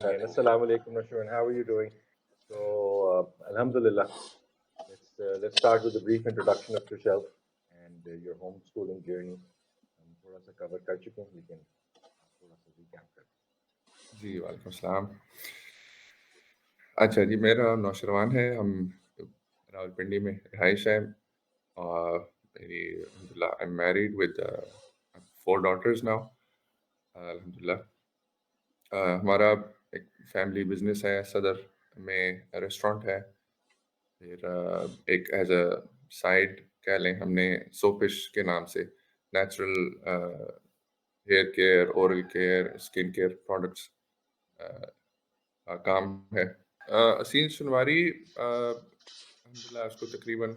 Fine. Assalamu alaikum, Nowsherwan. How are you doing? So, Alhamdulillah. Let's start with a brief introduction of yourself and your homeschooling journey. हम थोड़ा सा cover कर चुके हैं, लेकिन थोड़ा सा recap कर. जी वालेकुम सलाम। अच्छा जी, मेरा नाम नौशरवान है। हम रावलपिंडी में रहाइश है और मेरी अल्हम्दुलिल्लाह I am married with 4 daughters now अल्हम्दुलिल्लाह। हमारा एक फैमिली बिजनेस है, सदर में रेस्टोरेंट है। फिर एक एज अ साइड कह लें हमने सोपिश के नाम से natural hair care, oral care, skin care products काम है। असीन सुनवारी अल्हम्दुलिल्लाह उसको तकरीबन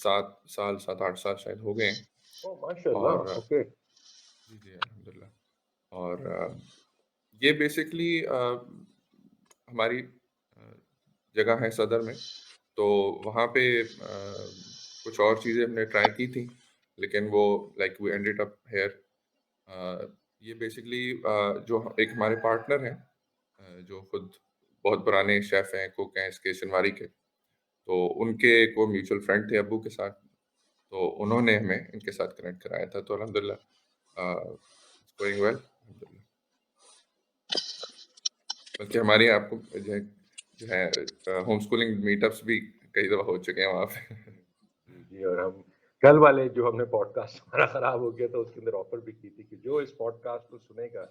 7 साल शायद हो गए हैं। Oh, mashallah. और Okay. जी अल्हम्दुलिल्लाह। और ये बेसिकली हमारी जगह है सदर में, तो वहाँ पे कुछ और चीज़ें हमने ट्राई की थी, लेकिन वो like we ended up here. ये बेसिकली जो एक हमारे पार्टनर हैं जो खुद बहुत पुराने शेफ हैं, कुक हैं इसके शनवारी के, तो उनके को म्यूचुअल फ्रेंड थे अब्बू के साथ, तो उन्होंने हमें इनके साथ कनेक्ट कराया था। तो अल्हम्दुलिल्लाह इट्स गोइंग वेल अल्हम्दुलिल्लाह। बल्कि हमारे आपको जो है होम स्कूलिंग मीटअप्स भी कई दफ़ा हो चुके हैं वहाँ पे। जी, और हम कल वाले जो हमने पॉडकास्ट हमारा खराब हो गया था, उसके अंदर ऑफर भी की थी कि जो इस पॉडकास्ट को सुनेगा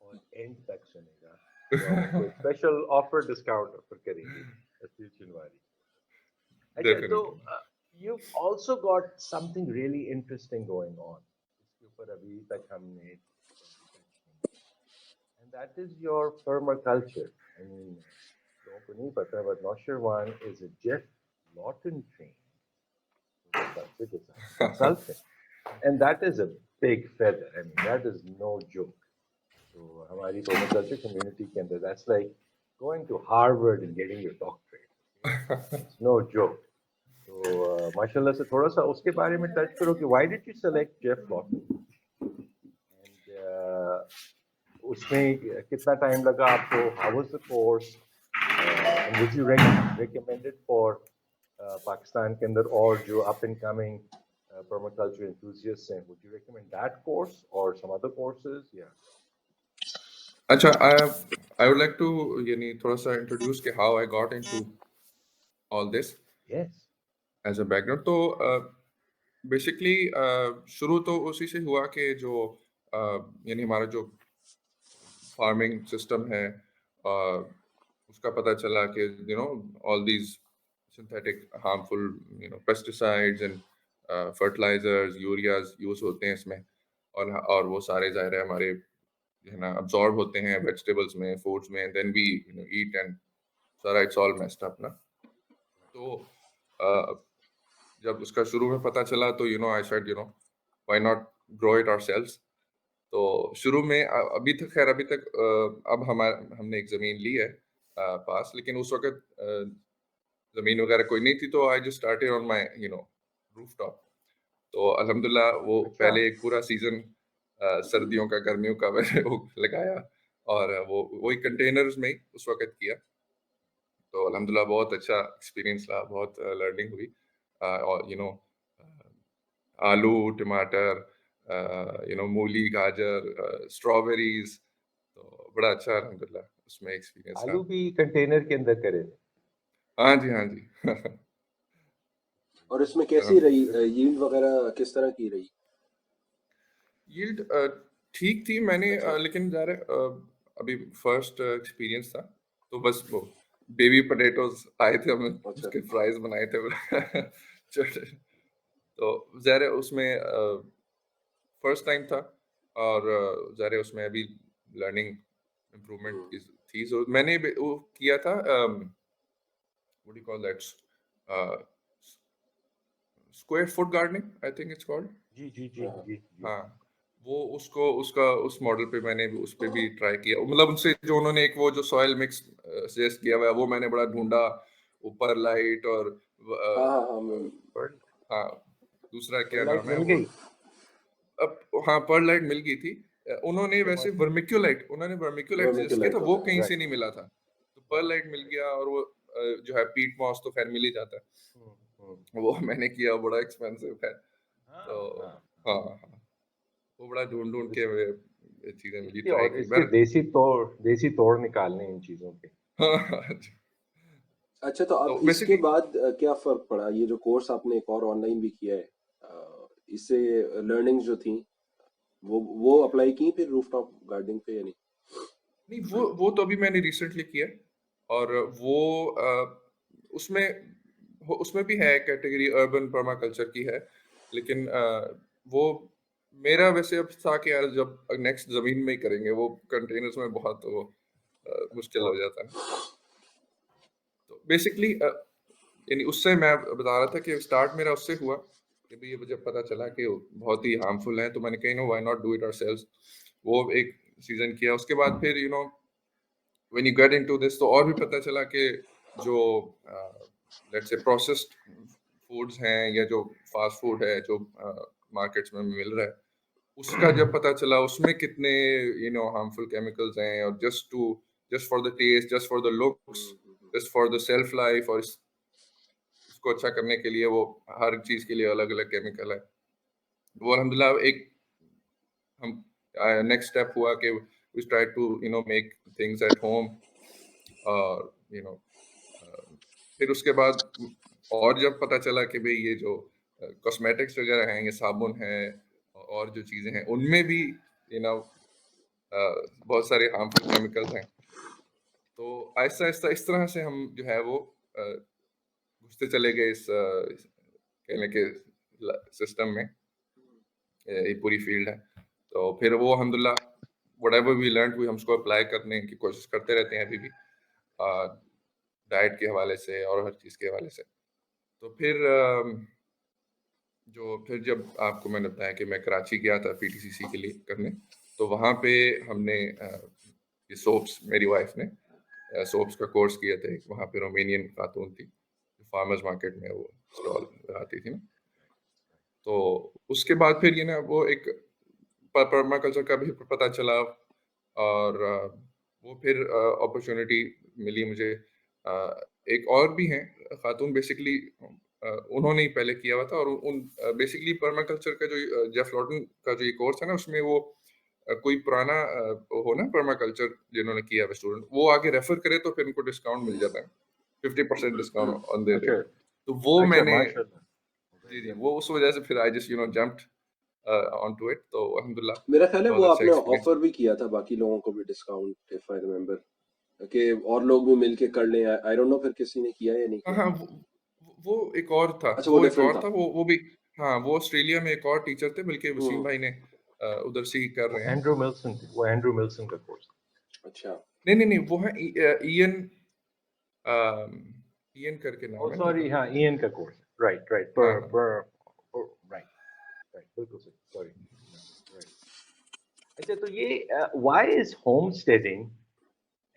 और एंड तक सुनेगा, तो हम उसको एक स्पेशल ऑफर डिस्काउंट ऑफर करेंगे असीन वाली. अच्छा, तो definitely. you've also got something really interesting going on, इसके ऊपर अभी तक हमने and that is your permaculture. I mean, लोगों को नहीं पता, but Nowsherwan is a Jeff Lawton trained consultant, and that is a big feather. I mean, that is no joke. So, हमारी permaculture community के अंदर, that's like going to Harvard and getting your doctorate. Okay? It's no joke. तो माशाल्लाह से थोड़ा सा उसके बारे में टच करो कि why did you select Jeff Lawton and उसमें कितना टाइम लगा आपको, how was the course and would you recommend it for Pakistan के अंदर और जो up and coming permaculture enthusiasts हैं, would you recommend that course or some other courses? Yeah. अच्छा, I would like to यानी थोड़ा सा इंट्रोड्यूस कि how I got into all this. Yes. As a background, तो बेसिकली शुरू तो उसी से हुआ कि जो यानी हमारा जो फार्मिंग सिस्टम है उसका पता चला कि all these synthetic harmful pesticides and fertilisers, ureas use होते हैं इसमें, और वो सारे ज़ाहिर है हमारे अब्जॉर्ब होते हैं वेजिटेबल्स में, फूड्स में, देन वी ईट एंड सारा इट्स ऑल मेस्ड अप ना। तो जब उसका शुरू में पता चला तो I said why not grow it ourselves. तो शुरू में अभी तक अब हमने एक ज़मीन ली है पास, लेकिन उस वक्त ज़मीन वगैरह कोई नहीं थी, तो I just started on my rooftop. तो अल्हम्दुलिल्लाह वो पहले एक पूरा सीज़न सर्दियों का, गर्मियों का मैंने वो लगाया, और वो वही कंटेनर्स में ही उस वक्त किया। तो अल्हम्दुलिल्लाह बहुत अच्छा एक्सपीरियंस रहा, बहुत लर्निंग हुई। और आलू, टमाटर, मूली, गाजर, स्ट्रॉबेरीज, तो बड़ा अच्छा अल्हम्दुलिल्लाह उसमें एक्सपीरियंस रहा। आलू भी कंटेनर के अंदर करे थे? हाँ जी। और इसमें कैसी रही यील्ड वगैरह, किस तरह की रही? यील्ड ठीक थी। मैंने लेकिन अभी फर्स्ट एक्सपीरियंस था, तो बस वो बेबी पोटैटोज आए थे, हमने उसके फ्राइज बनाए थे। तो ज़ाहिर उसमें फर्स्ट टाइम था, और ज़ाहिर उसमें अभी लर्निंग इम्प्रूवमेंट थी। सो मैंने वो किया था, what do you call that, square foot gardening, I think it's called. जी. हाँ, वो उस मॉडल पे मैंने उस पे भी ट्राई किया। मतलब उनसे जो उन्होंने एक वो जो सॉइल मिक्स सजेस्ट किया हुआ है, वो मैंने बड़ा ढूंढा, ऊपर लाइट और हाँ दूसरा क्या नाम है वो, अब हाँ पर लाइट मिल गई थी, उन्होंने वैसे वर्मिक्यूलाइट सजेस्ट किया था, वो होता है। कहीं से राइट। नहीं मिला था, तो पर्लाइट मिल गया, और वो जो है पीट मॉस तो खैर मिल ही जाता है, वो मैंने किया, बड़ा एक्सपेंसिव है, तो हाँ हाँ हाँ, वो बड़ा ढूंढ ढूंढ के चीजें मिली, इसके ट्राई और की इसके देसी तोड़ निकालने इन चीजों के। हाँ। अच्छा, तो तो अब इसके बेसिकली बाद क्या फर्क पड़ा, ये जो कोर्स आपने एक और ऑनलाइन भी किया है, इससे लर्निंग्स जो थी वो अप्लाई की फिर रूफटॉप गार्डनिंग पे या नहीं? नहीं, वो तो अभी मैंने रिसेंटली किया है, और वो उसमें उसमें भी है कैटेगरी, अर्बन पर्माकल्चर की है, लेकिन वो मेरा वैसे अब था कि यार जब नेक्स्ट जमीन में ही करेंगे, वो कंटेनर्स में बहुत वो मुश्किल हो जाता है, तो बेसिकली यानी उससे मैं बता रहा था कि स्टार्ट मेरा उससे हुआ कि भाई ये मुझे पता चला कि बहुत ही हार्मफुल है, तो मैंने कही no, why not do it ourselves, वो एक सीजन किया, उसके बाद फिर when you get into this, तो और भी पता चला कि जो लेट्स से प्रोसेस्ड फूड्स हैं, या जो फास्ट फूड है जो मार्केट्स में मिल रहा है, उसका जब पता चला उसमें कितने हार्मफुल केमिकल्स हैं, और just for the taste, just for the looks, just for the shelf life, और इसको अच्छा करने के लिए वो हर चीज के लिए अलग अलग केमिकल है, वो अल्हम्दुलिल्लाह एक हम नेक्स्ट स्टेप हुआ कि we try to make things at home, और फिर उसके बाद और जब पता चला कि भाई ये जो कॉस्मेटिक्स वगैरह हैं, ये साबुन है और जो चीजें हैं, उनमें भी यू नो बहुत सारे हार्मफुल केमिकल्स हैं, तो आहिस्ता आहिस्ता इस तरह से हम जो है वो घुसते चले गए इस कहने के सिस्टम में, ये पूरी फील्ड है, तो फिर वो अल्हम्दुलिल्लाह व्हाटएवर वी लर्न हम उसको अप्लाई करने की कोशिश करते रहते हैं अभी भी, डाइट के हवाले से और हर चीज़ के हवाले से, तो फिर जब आपको मैंने बताया कि मैं कराची गया था पीटीसीसी के लिए करने, तो वहाँ पे हमने ये सोप्स, मेरी वाइफ ने सोप्स का कोर्स किया था, वहाँ पे रोमेनियन खातून थी जो फार्मर्स मार्केट में वो स्टॉल लगाती थी ना, तो उसके बाद फिर वो एक पर्माकल्चर का भी पता चला, और वो फिर अपॉर्चुनिटी मिली मुझे, एक और भी हैं खातून, बेसिकली उन्होंने ही पहले किया हुआ था, और उन बेसिकली पर्माकल्चर का जो जेफ लॉटन का जो ये कोर्स है ना, उसमें वो कोई पुराना हो ना पर्माकल्चर जिन्होंने किया है स्टूडेंट, वो आगे रेफर करे तो फिर उनको डिस्काउंट मिल जाता है, 50% डिस्काउंट ऑन देयर अच्छा रेट, तो वो अच्छा, मैंने, माशाल्लाह। जी वो उस वजह से फिर I just jumped onto it, तो अल्हम्दुलिल्लाह मेरा ख्याल है वो बहुत अच्छा आपने एक्सपीरियंस। ऑफर भी किया था बाकी लोगों को भी डिस्काउंट, इफ आई रिमेम्बर, कि और लोग भी मिलके कर लें, आई डोंट नो फिर किसी ने किया या नहीं हाँ किया। हाँ, वो एक और था, अच्छा, वो डिफरेंट था। वो भी, हाँ वो ऑस्ट्रेलिया में एक और टीचर थे, बल्कि वसीम हम्म। भाई ने उधर से ही कर वो रहे हैं। एंड्रू मिल्सन का कोर्स। अच्छा। नहीं, वो है इयन, इयन करके ओ नाम है सॉरी, उनका। हाँ, ईएन का कोर्स। राइट राइट, हाँ पर हाँ पर राइट राइट, बिल्कुल सही, सॉरी, राइट। अच्छा, तो ये why is home स्टेडिंग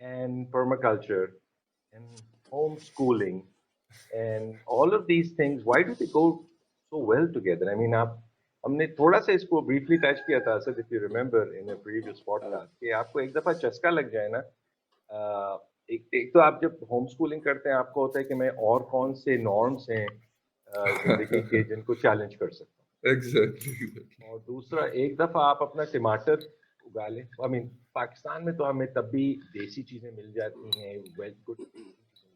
and permaculture and homeschooling and all of these things, why do they go so well together? I mean, हमने थोड़ा सा इसको briefly touch किया था sir, if you remember in a previous podcast, कि आपको एक दफा चस्का लग जाए ना, एक तो आप जब होम स्कूलिंग करते हैं आपको होता है कि मैं और कौन से नॉर्म्स हैं जिंदगी के जिनको चैलेंज कर सकता एग्जैक्टली। हूँ, और दूसरा एक दफा आप अपना टमाटर उगा लें। आई मीन पाकिस्तान में तो हमें तब भी देसी चीजें मिल जाती हैं, वेल गुड चीजें मिल जाती हैं,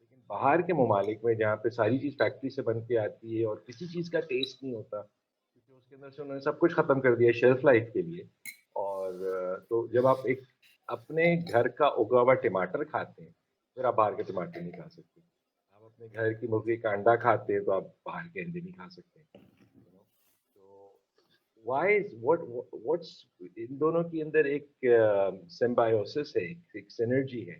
लेकिन बाहर के ममालिक में जहाँ पे सारी चीज फैक्ट्री से बन के आती है और किसी चीज का टेस्ट नहीं होता, क्योंकि उसके अंदर से उन्होंने सब कुछ खत्म कर दिया शेल्फ लाइफ के लिए। और तो जब आप एक अपने घर का उगा हुआ टमाटर खाते हैं, फिर आप बाहर के टमाटर नहीं खा सकते। आप अपने घर की मुर्गी का अंडा खाते हैं, तो आप बाहर के अंडे नहीं खा सकते, you know? तो व्हाई व्हाट्स इन दोनों के अंदर एक सिम्बायोसिस है, एक सिनर्जी है।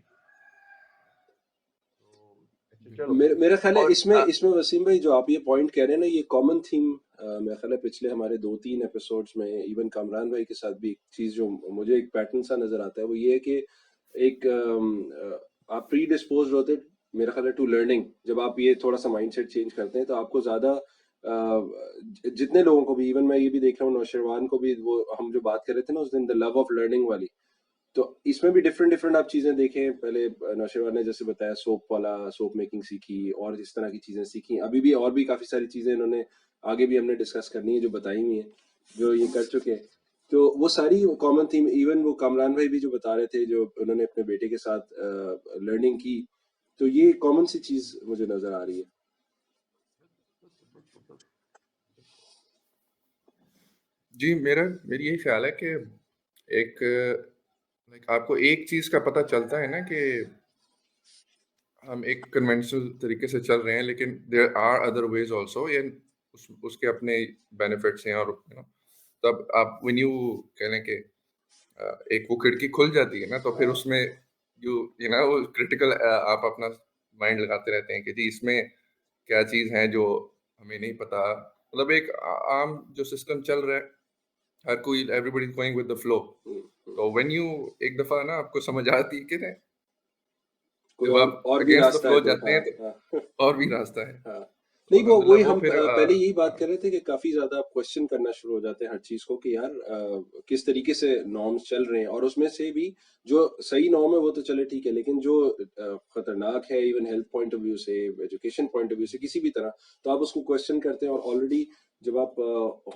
तो अच्छा चलो, मेरा ख्याल है और इसमें वसीम भाई जो आप ये पॉइंट कह रहे हैं ना, ये कॉमन थीम मेरा ख्याल है पिछले हमारे 2-3 एपिसोड्स में, इवन कामरान भाई के साथ भी एक चीज जो मुझे एक पैटर्न सा नजर आता है, वो ये है कि एक आप प्री डिस्पोज होते, मेरा ख्याल है, टू लर्निंग। जब आप ये थोड़ा सा माइंडसेट चेंज करते हैं तो आपको ज्यादा जितने लोगों को भी, इवन मैं ये भी देख रहा हूँ नौशरवान को भी, वो हम जो बात कर रहे थे ना उस दिन, द लव ऑफ लर्निंग वाली, तो इसमें भी डिफरेंट डिफरेंट आप चीजें देखें। पहले नौशरवान ने जैसे बताया सोप वाला, सोप मेकिंग सीखी और इस तरह की चीजें सीखी। अभी भी और भी काफी सारी चीजें इन्होंने आगे भी हमने डिस्कस करनी है, जो बताई हुई है, जो ये कर चुके हैं। तो वो सारी कॉमन थीम, इवन वो कामरान भाई भी जो बता रहे थे, जो उन्होंने अपने बेटे के साथ लर्निंग की, तो ये कॉमन सी चीज मुझे नजर आ रही है। जी, मेरी यही ख्याल है कि एक लाइक आपको एक चीज का पता चलता है ना कि हम एक कन्वेंशनल तरीके से चल रहे हैं, लेकिन there are other ways also, ये उसके अपने बेनिफिट्स हैं। और तब आप व्हेन यू कह लें कि एक वो खिड़की खुल जाती है ना, तो फिर उसमें यू नो वो क्रिटिकल आप अपना माइंड लगाते रहते हैं कि जी इसमें क्या चीज है जो हमें नहीं पता। मतलब एक आम जो सिस्टम चल रहा है, हर कोई everybody is going with the flow. तो व्हेन यू एक दफा ना आपको समझ आती है कि नहीं, कोई जब आप और भी अगेंस्ट द रास्ता है, फ्लो तो जाते हाँ हैं तो हाँ और भी रास्ता है। हाँ। तो नहीं, वो अल्हम्दुलिल्लाह वही वो हम फिर पहले यही बात हाँ, कर रहे थे कि काफी ज्यादा आप क्वेश्चन करना शुरू हो जाते हैं हर चीज को, कि यार किस तरीके से नॉर्म्स चल रहे हैं, और उसमें से भी जो सही नॉर्म है वो तो चले ठीक है, लेकिन जो खतरनाक है, even health point of view से, एजुकेशन पॉइंट ऑफ व्यू से, किसी भी तरह, तो आप उसको क्वेश्चन करते हैं। और ऑलरेडी जब आप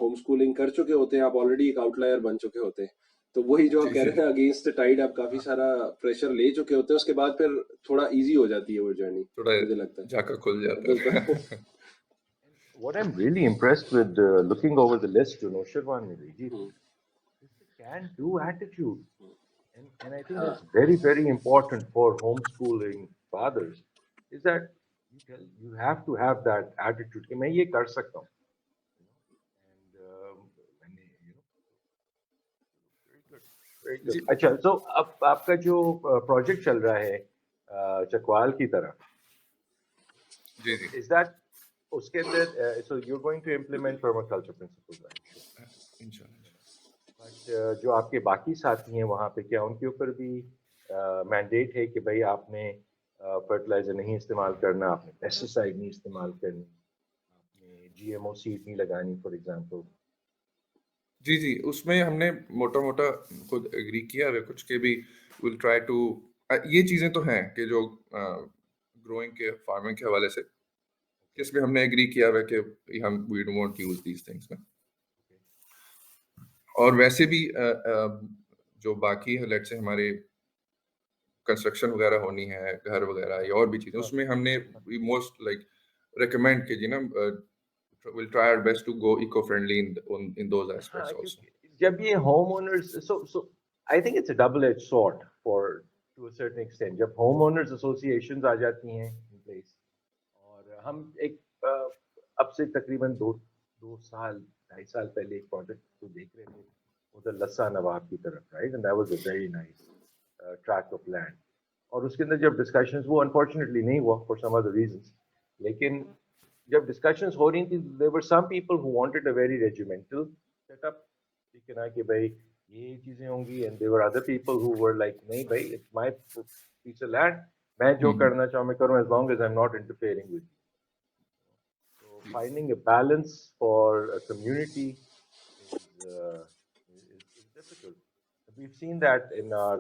होम स्कूलिंग कर चुके होते हैं, आप ऑलरेडी एक आउटलायर बन चुके होते हैं। तो वही जो आप जी कह जी रहे हैं, अगेंस्ट द टाइड आप काफी हाँ, सारा प्रेशर ले चुके होते हैं, उसके बाद फिर थोड़ा इजी हो जाती है वो जर्नी, थोड़ा मुझे लगता है। झाका खुल जाता बिल्कुल। है। what I'm really impressed with looking over the list, you know, Shirwan Nidhi, is the can-do attitude. And I think हाँ that's very, very important for homeschooling fathers, is that you have to have that attitude कि मैं ये कर सकता हूँ, you know, and you know, very good, very good. जी अच्छा, so अब आपका जो प्रोजेक्ट चल रहा है चकवाल की तरफ, जी so जी is that उसके अंदर so you're going to implement permaculture principles, I'm sure. इंशाल्लाह। बट जो आपके बाकी साथी हैं वहाँ पे, क्या उनके ऊपर भी मैंडेट है कि भाई आपने फर्टिलाइजर नहीं इस्तेमाल करना, आपने पेस्टिसाइड नहीं इस्तेमाल करनी, आपने जीएमओ सीड नहीं लगानी, फॉर एग्जांपल? जी जी, उसमें हमने मोटा मोटा खुद एग्री किया है कुछ के भी। विल ट्राई टू, ये चीजें तो हैं कि जो ग्रोइंग के फार्मिंग के हवाले से, इसमें हमने एग्री किया है कि हम we don't want use these things में। और वैसे भी जो बाकी है, लेट्स से हमारे कंस्ट्रक्शन वगैरह होनी है, घर वगैरह या और भी चीजें, हाँ उसमें हमने वी मोस्ट लाइक रिकमेंड कि जी ना will try our best to go eco friendly in those हाँ, एस्पेक्ट्स आल्सो। क्योंकि जब ये home owners, so I think it's a double edge sword for to a certain extent, जब home owners associations आ जाती हैं इन प्लेस, और हम एक अब से तकरीबन दो साल 2.5 साल पहले एक प्रोजेक्ट को देख रहे थे उधर लस्सा नवाब की तरफ, right, and that was a very nice tract of land. और उसके अंदर जब डिस्कशंस, वो अनफॉर्चुनेटली नहीं हुआ फॉर सम अदर रीजंस, लेकिन जब डिस्कशंस हो रही थी, there were some people who wanted a very regimental setup, ठीक है ना, कि भाई ये चीजें होंगी, and there were other people who were like नहीं भाई, it's my piece of land, मैं जो करना चाहूँ मैं करूँ, as long as I am not interfering with. So finding a balance for a community is difficult. We've seen that in our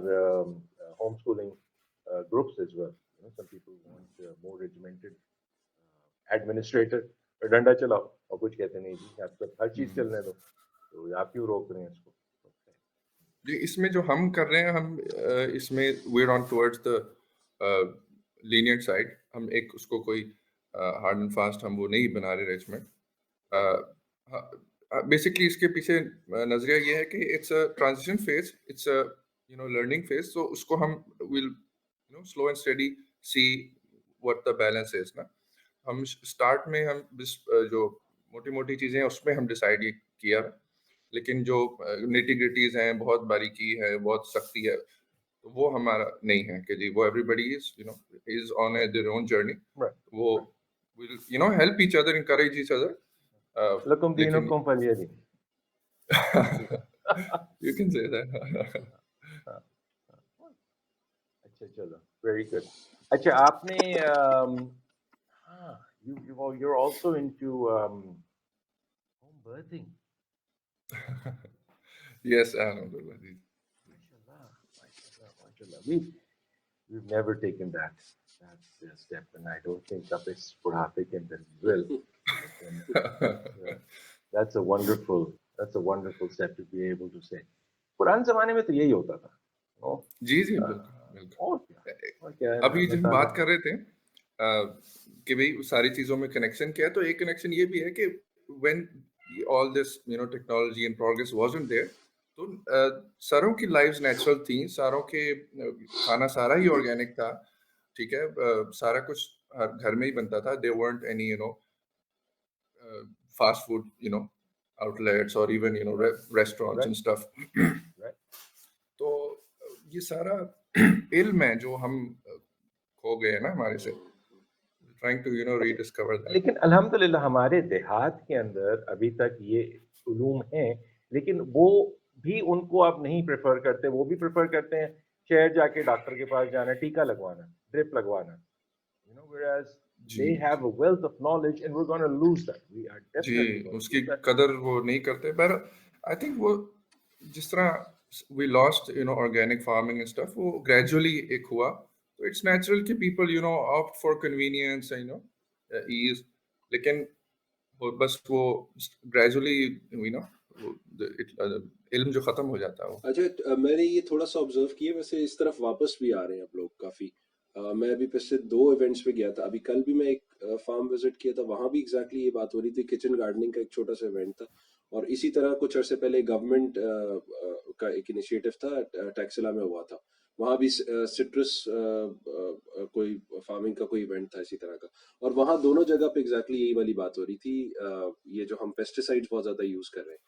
homeschooling groups as well. You know, some people want more regimented administrator, डंडा चलाओ और कुछ कहते नहीं जी आप सब हर चीज चलने दो, तो आप क्यों रोक रहे हैं इसको? जी, इसमें जो हम कर रहे हैं, हम इसमें we're on towards the lenient side. हम एक उसको कोई हार्ड एंड फास्ट हम वो नहीं बना रहे रेजिमेंट। बेसिकली इसके पीछे नजरिया ये है कि it's a transition phase, it's a learning phase. तो उसको हम will slow and steady see what the balance is ना। हम स्टार्ट में हम जो मोटी मोटी चीजें हैं उसमें हम डिसाइड ये किया, लेकिन जो निटी ग्रिटीज हैं, बहुत बारीकी है, बहुत सख्ती है, तो वो हमारा नहीं है कि जी वो everybody is is on their own journey. Right, वो right. Will help each other, encourage each other. लकुम लेकिन दीनुकुम वलिय दीन। You can say that. हाँ, हाँ, अच्छा चलो, वेरी गुड। अच्छा आपने हाँ, you're also into birthing. Yes, alhamdulillah. Ji. MashaAllah, MashaAllah, MashaAllah. We've never taken that step, and I don't think up is बुढ़ापे के अंदर we will. But then, that's a wonderful step to be able to say. पुराने जमाने में तो यही होता था, no? जी जी बिल्कुल बिल्कुल और क्या है, अभी जब बता बात रहे कर रहे थे कि भाई सारी चीजों में कनेक्शन क्या है तो एक कनेक्शन ये भी है कि when all this technology and progress wasn't there तो सारों की लाइव्स नेचुरल थी सारों के खाना सारा ही ऑर्गेनिक था ठीक है सारा कुछ घर में ही बनता था there weren't any fast food outlets or even restaurants and stuff right? तो ये सारा इल्म है जो हम खो गए हैं ना हमारे से trying to rediscover that लेकिन अल्हम्दुलिल्लाह हमारे देहात के अंदर अभी तक ये उलूम हैं, लेकिन वो भी उनको आप नहीं प्रेफर करते, वो भी प्रेफर करते हैं शहर जाके डॉक्टर के पास जाना, टीका लगवाना, ड्रिप लगवाना, whereas they ji have a wealth of knowledge and we're going to lose that. We are ji definitely going to उसकी lose that. कदर वो नहीं करते पर आई थिंक वो जिस तरह we lost organic farming and stuff वो ग्रेजुअली एक हुआ तो इट्स नेचुरल कि people opt for convenience ease लेकिन वो बस वो ग्रेजुअली इल्म जो खत्म हो जाता है वो अच्छा मैंने ये थोड़ा सा ऑब्जर्व किया वैसे इस तरफ वापस भी आ रहे हैं आप लोग काफी मैं अभी पिछले 2 इवेंट्स पे गया था अभी कल भी मैं एक फार्म विजिट किया था वहां भी एग्जैक्टली ये बात हो रही थी किचन गार्डनिंग का एक छोटा सा इवेंट था और इसी तरह कुछ अर्से पहले गवर्नमेंट का एक इनिशिएटिव था टैक्सिला में हुआ था वहां भी सिट्रस कोई फार्मिंग का कोई इवेंट था इसी तरह का और वहां दोनों जगह पे एग्जैक्टली यही वाली बात हो रही थी ये जो हम पेस्टिसाइड्स बहुत ज्यादा यूज कर रहे हैं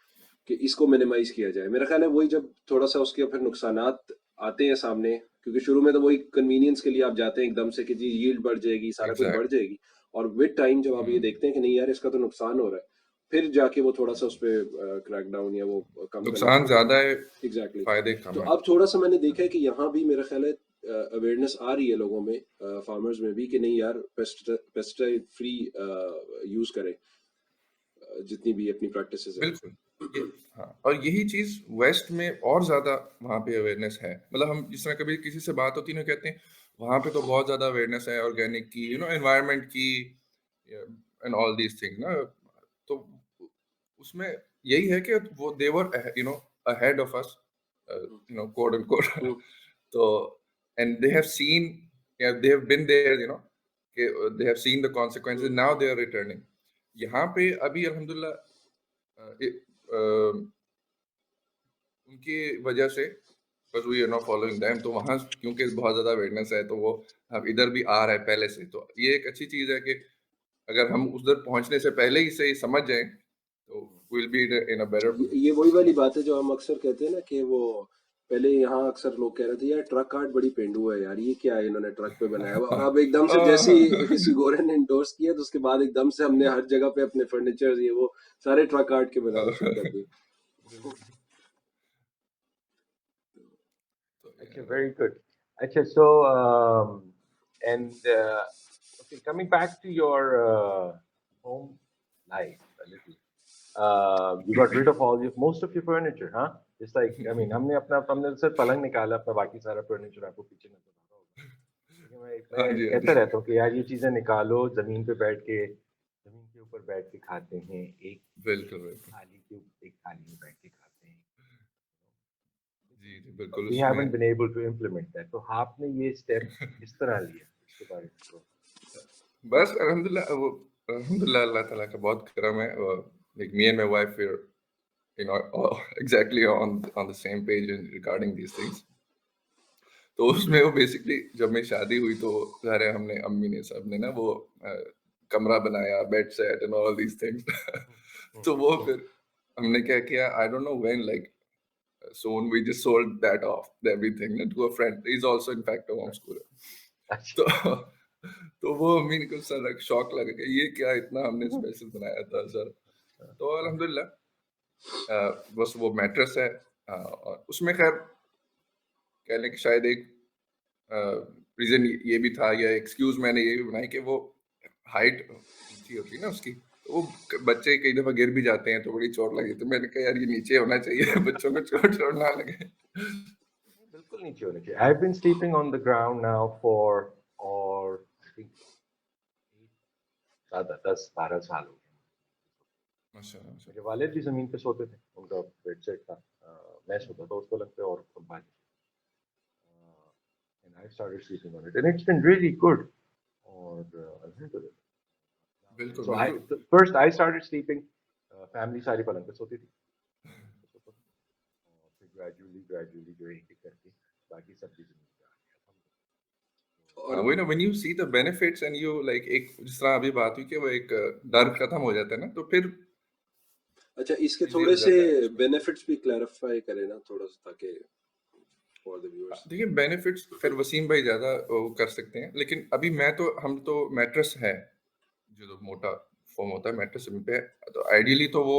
कि इसको मिनिमाइज किया जाए मेरा ख्याल है वही जब थोड़ा सा उसके फिर नुकसानात आते हैं सामने क्योंकि शुरू में तो वही कन्वीनियंस के लिए आप जाते हैं एकदम से कि जी यील्ड बढ़ जाएगी सारा कुछ बढ़ जाएगी और विद टाइम जब आप ये देखते हैं कि नहीं यार इसका तो नुकसान हो रहा है फिर जाके वो थोड़ा सा उस पर क्रैक डाउन या वो कम नुकसान ज्यादा है एग्जैक्टली फायदे कम तो है अब थोड़ा सा मैंने देखा है कि यहाँ भी मेरा ख्याल है अवेयरनेस आ रही है लोगों में फार्मर्स में भी कि नहीं यार पेस्टिसाइड फ्री यूज करें जितनी भी अपनी प्रैक्टिसेस है बिल्कुल हाँ और यही चीज वेस्ट में और ज्यादा वहाँ पे अवेयरनेस है मतलब हम जिस तरह कभी किसी से बात होती है ना कहते हैं वहाँ पे तो बहुत ज्यादा अवेयरनेस है ऑर्गेनिक की एनवायरनमेंट की एंड ऑल दीज थिंग्स ना तो उसमें यही है कि वो they were ahead of us code and code तो and they have seen they have been there they have seen the consequences now they are returning यहाँ पे अभी अल्हम्दुलिल्लाह उनकी वजह से बस we are not following them तो वहाँ क्योंकि बहुत ज्यादा अवेयरनेस है तो वो अब इधर भी आ रहा है पहले से तो ये एक अच्छी चीज है कि अगर हम उधर पहुंचने से पहले ही से समझ जाएं तो will be in a better ये वही वाली बात है जो हम अक्सर कहते हैं ना कि वो पहले यहाँ अक्सर लोग कह रहे थे यार ट्रक आर्ट बड़ी पेंडू है यार ये क्या है इन्होंने ट्रक पे बनाया हुआ और अब एकदम से जैसे ही किसी गोरे ने इंडोर्स किया तो उसके बाद एकदम से हमने हर जगह पे अपने फर्नीचर ये वो सारे ट्रक आर्ट के बनाना शुरू कर दिए Actually, very good. Actually, so and okay, coming back to your home life a little. You got rid of most of your furniture, huh? It's like हमने सिर्फ पलंग निकाला अपना बाकी सारा फर्नीचर आपको पीछे नजर आ रहा होगा मैं कहता रहता हूँ कि यार ये चीजें निकालो जमीन पे बैठ के जमीन के ऊपर बैठ के खाते हैं एक बिल्कुल थाली में बैठ के खाते हैं जी जी बिल्कुल we haven't been able to implement that तो आपने ये स्टेप किस तरह लिया इसके बारे में तो बस अल्हम्दुलिल्लाह अल्लाह ताला का बहुत करम है like me and my wife we're exactly on the same page regarding these things तो उसमें वो बेसिकली जब मेरी शादी हुई तो सारे हमने अम्मी ने सब ने ना वो कमरा बनाया bed set and all these things तो वो फिर हमने क्या किया आई don't know when like soon we just sold that off everything to a friend he's also in fact a homeschooler तो वो अम्मी को सर शॉक लगा कि ये क्या इतना हमने स्पेशल बनाया था सर तो अल्हम्दुलिल्लाह बस वो मैट्रेस है और उसमें खैर कहने की शायद एक रीजन ये भी था या एक्सक्यूज मैंने ये भी बनाई कि वो हाइट ऊंची होती है ना उसकी तो वो बच्चे कई दफा गिर भी जाते हैं तो बड़ी चोट लगी, तो मैंने कहा यार ये नीचे होना चाहिए बच्चों को चोट ना लगे। बिल्कुल नीचे होने चाहिए। I have been sleeping on the ground now for और आई थिंक 10-12 साल हो गए। माशाल्लाह माशाल्लाह। मेरे वालिद भी जमीन पे सोते थे, उनका बेड सेट था। मैं सोता था उस पलंग पे और बाकी and I started sleeping on it and it's been really good. और alhamdulillah. बिल्कुल So बिल्कुल। first I started sleeping, family सारी पलंग पे सोती थी, और फिर gradually जो एक एक करके बाकी सब भी जमीन पे आ गया। हाँ, वही ना, when you see the benefits and you like, एक जिस तरह अभी बात हुई कि वो एक डर खत्म हो जाता है ना, तो फिर अच्छा, इसके easy थोड़े हो से जाता है उसमें। बेनिफिट्स भी क्लैरिफाई करें ना थोड़ा सा, ताकि फॉर द व्यूअर्स। देखिए बेनिफिट्स फिर वसीम भाई ज्यादा वो कर सकते हैं, लेकिन अभी हम तो मैट्रेस है जो मोटा फॉर्म होता है मैट्रेस पे, तो आइडियली तो वो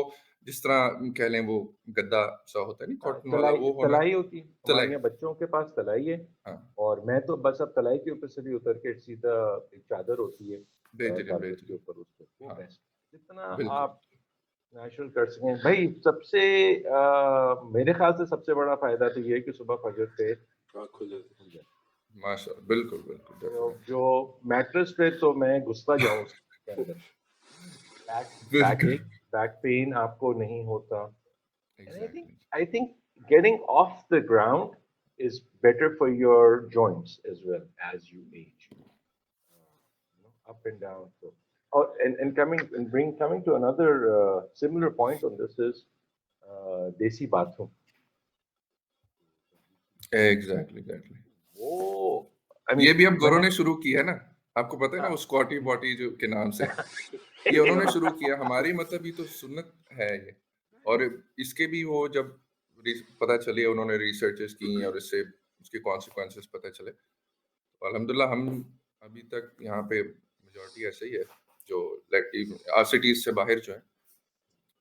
जिस तरह कह लें वो गद्दा सा होता है नहीं, कॉटन वाला, तलाई वो होना। तलाई होती है हमारे तलाई, यहाँ, बच्चों के पास तलाई है। हाँ, और मैं तो बस अब तलाई के ऊपर से भी उतर के सीधा एक चादर होती है बेहतरीन कारपेट के बेहतरीन। ऊपर, उस पर वो हाँ बेस्ट। जितना बिल्कुल। आप नेचुरल कर सकें भाई। सबसे मेरे ख्याल से सबसे बड़ा फायदा तो ये है कि सुबह फजर पे आँख खुल जाती खुल जाए। माशाल्लाह, बिल्कुल बिल्कुल, डेफिनेटली। जो मैट्रेस पे तो मैं घुसता जाऊं उसके अंदर, बैक बैक बिल्कुल, एक बैक पेन आपको नहीं होता। And exactly. I think getting off the ground is better for your joints as well as you age. Up and down. So, oh, and coming to another similar point on this is desi bathroom. Exactly exactly. वो I ये mean भी अब गोरों मैंने ने शुरू की है ना, आपको पता है ना, हाँ, वो स्क्वाटी बॉटी जो के नाम से ये उन्होंने शुरू किया। हमारी मतलब ये तो सुन्नत है ये, और इसके भी वो जब पता चले, उन्होंने रिसर्चेस की और इससे उसके कॉन्सिक्वेंसेस पता चले, तो अल्हम्दुलिल्लाह हम अभी तक यहाँ पे मेजॉरिटी ऐसे ही है जो लाइक सिटीज से बाहर जो है,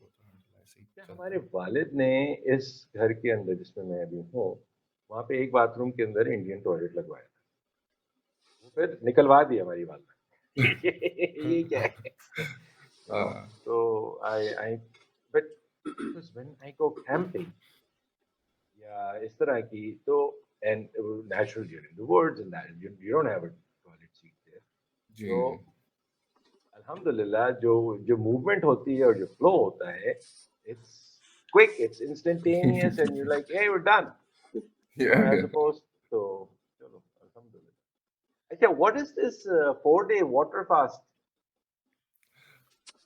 वो तो अल्हम्दुलिल्लाह ऐसे ही चलता हमारे है। वालिद ने इस घर के अंदर जिसमें मैं अभी हूँ, वहाँ पे एक बाथरूम के अंदर इंडियन टॉयलेट लगवाया था। वो फिर निकलवा दी हमारी वालदा ने। ये क्या है? हाँ, So I but because when I go camping या इस तरह की तो and natural during the woods and that you don't have a toilet seat there. जी तो जी। अल्हम्दुलिल्लाह जो जो मूवमेंट होती है और जो फ्लो होता है, it's quick, it's instantaneous and you're like, hey, we're done. As Yeah. opposed to चलो अल्हम्दुलिल्लाह। अच्छा, what is this 4-day water fast?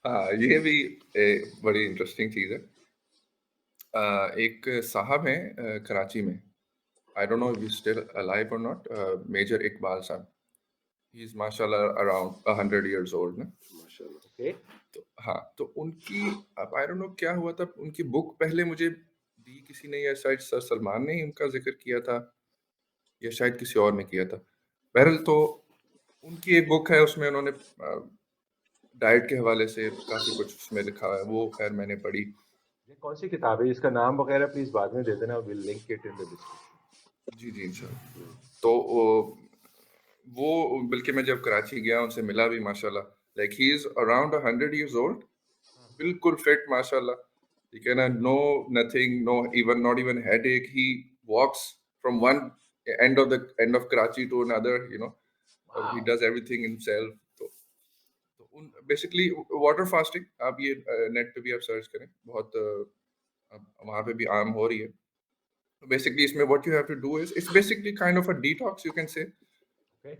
हाँ, ये भी बड़ी इंटरेस्टिंग चीज है। एक साहब हैं कराची में, आई don't know if he still alive और नॉट, मेजर इकबाल साहब। ही इज माशाल्लाह अराउंड 100 इयर्स ओल्ड ना। माशाल्लाह। Okay. तो हाँ, तो उनकी, अब आई डोंट नो क्या हुआ था, उनकी बुक पहले मुझे दी किसी ने, या शायद सर सलमान ने ही उनका जिक्र किया था, या शायद किसी और ने किया था। बहरहाल तो उनकी एक बुक है, उसमें उन्होंने डाइट के हवाले से काफी कुछ उसमें लिखा है, वो खैर मैंने पढ़ी। ये कौन सी किताब है? इसका नाम वगैरह प्लीज बाद में दे देना, we'll link it in the description. जी जी इंशाल्लाह। तो वो बल्कि मैं जब कराची गया उनसे मिला भी, माशाल्लाह, like he is around 100 years old, बिल्कुल फिट माशाल्लाह, ठीक है ना, no nothing, no even, not even headache, he walks from one end of Karachi to another, you know, और he Wow. Does everything himself. तो उन बेसिकली वाटर फास्टिंग, आप ये नेट पे भी आप सर्च करें, बहुत अब वहाँ पे भी आम हो रही है। बेसिकली इसमें what you have to do is, it's basically kind of a detox, you can say. Okay.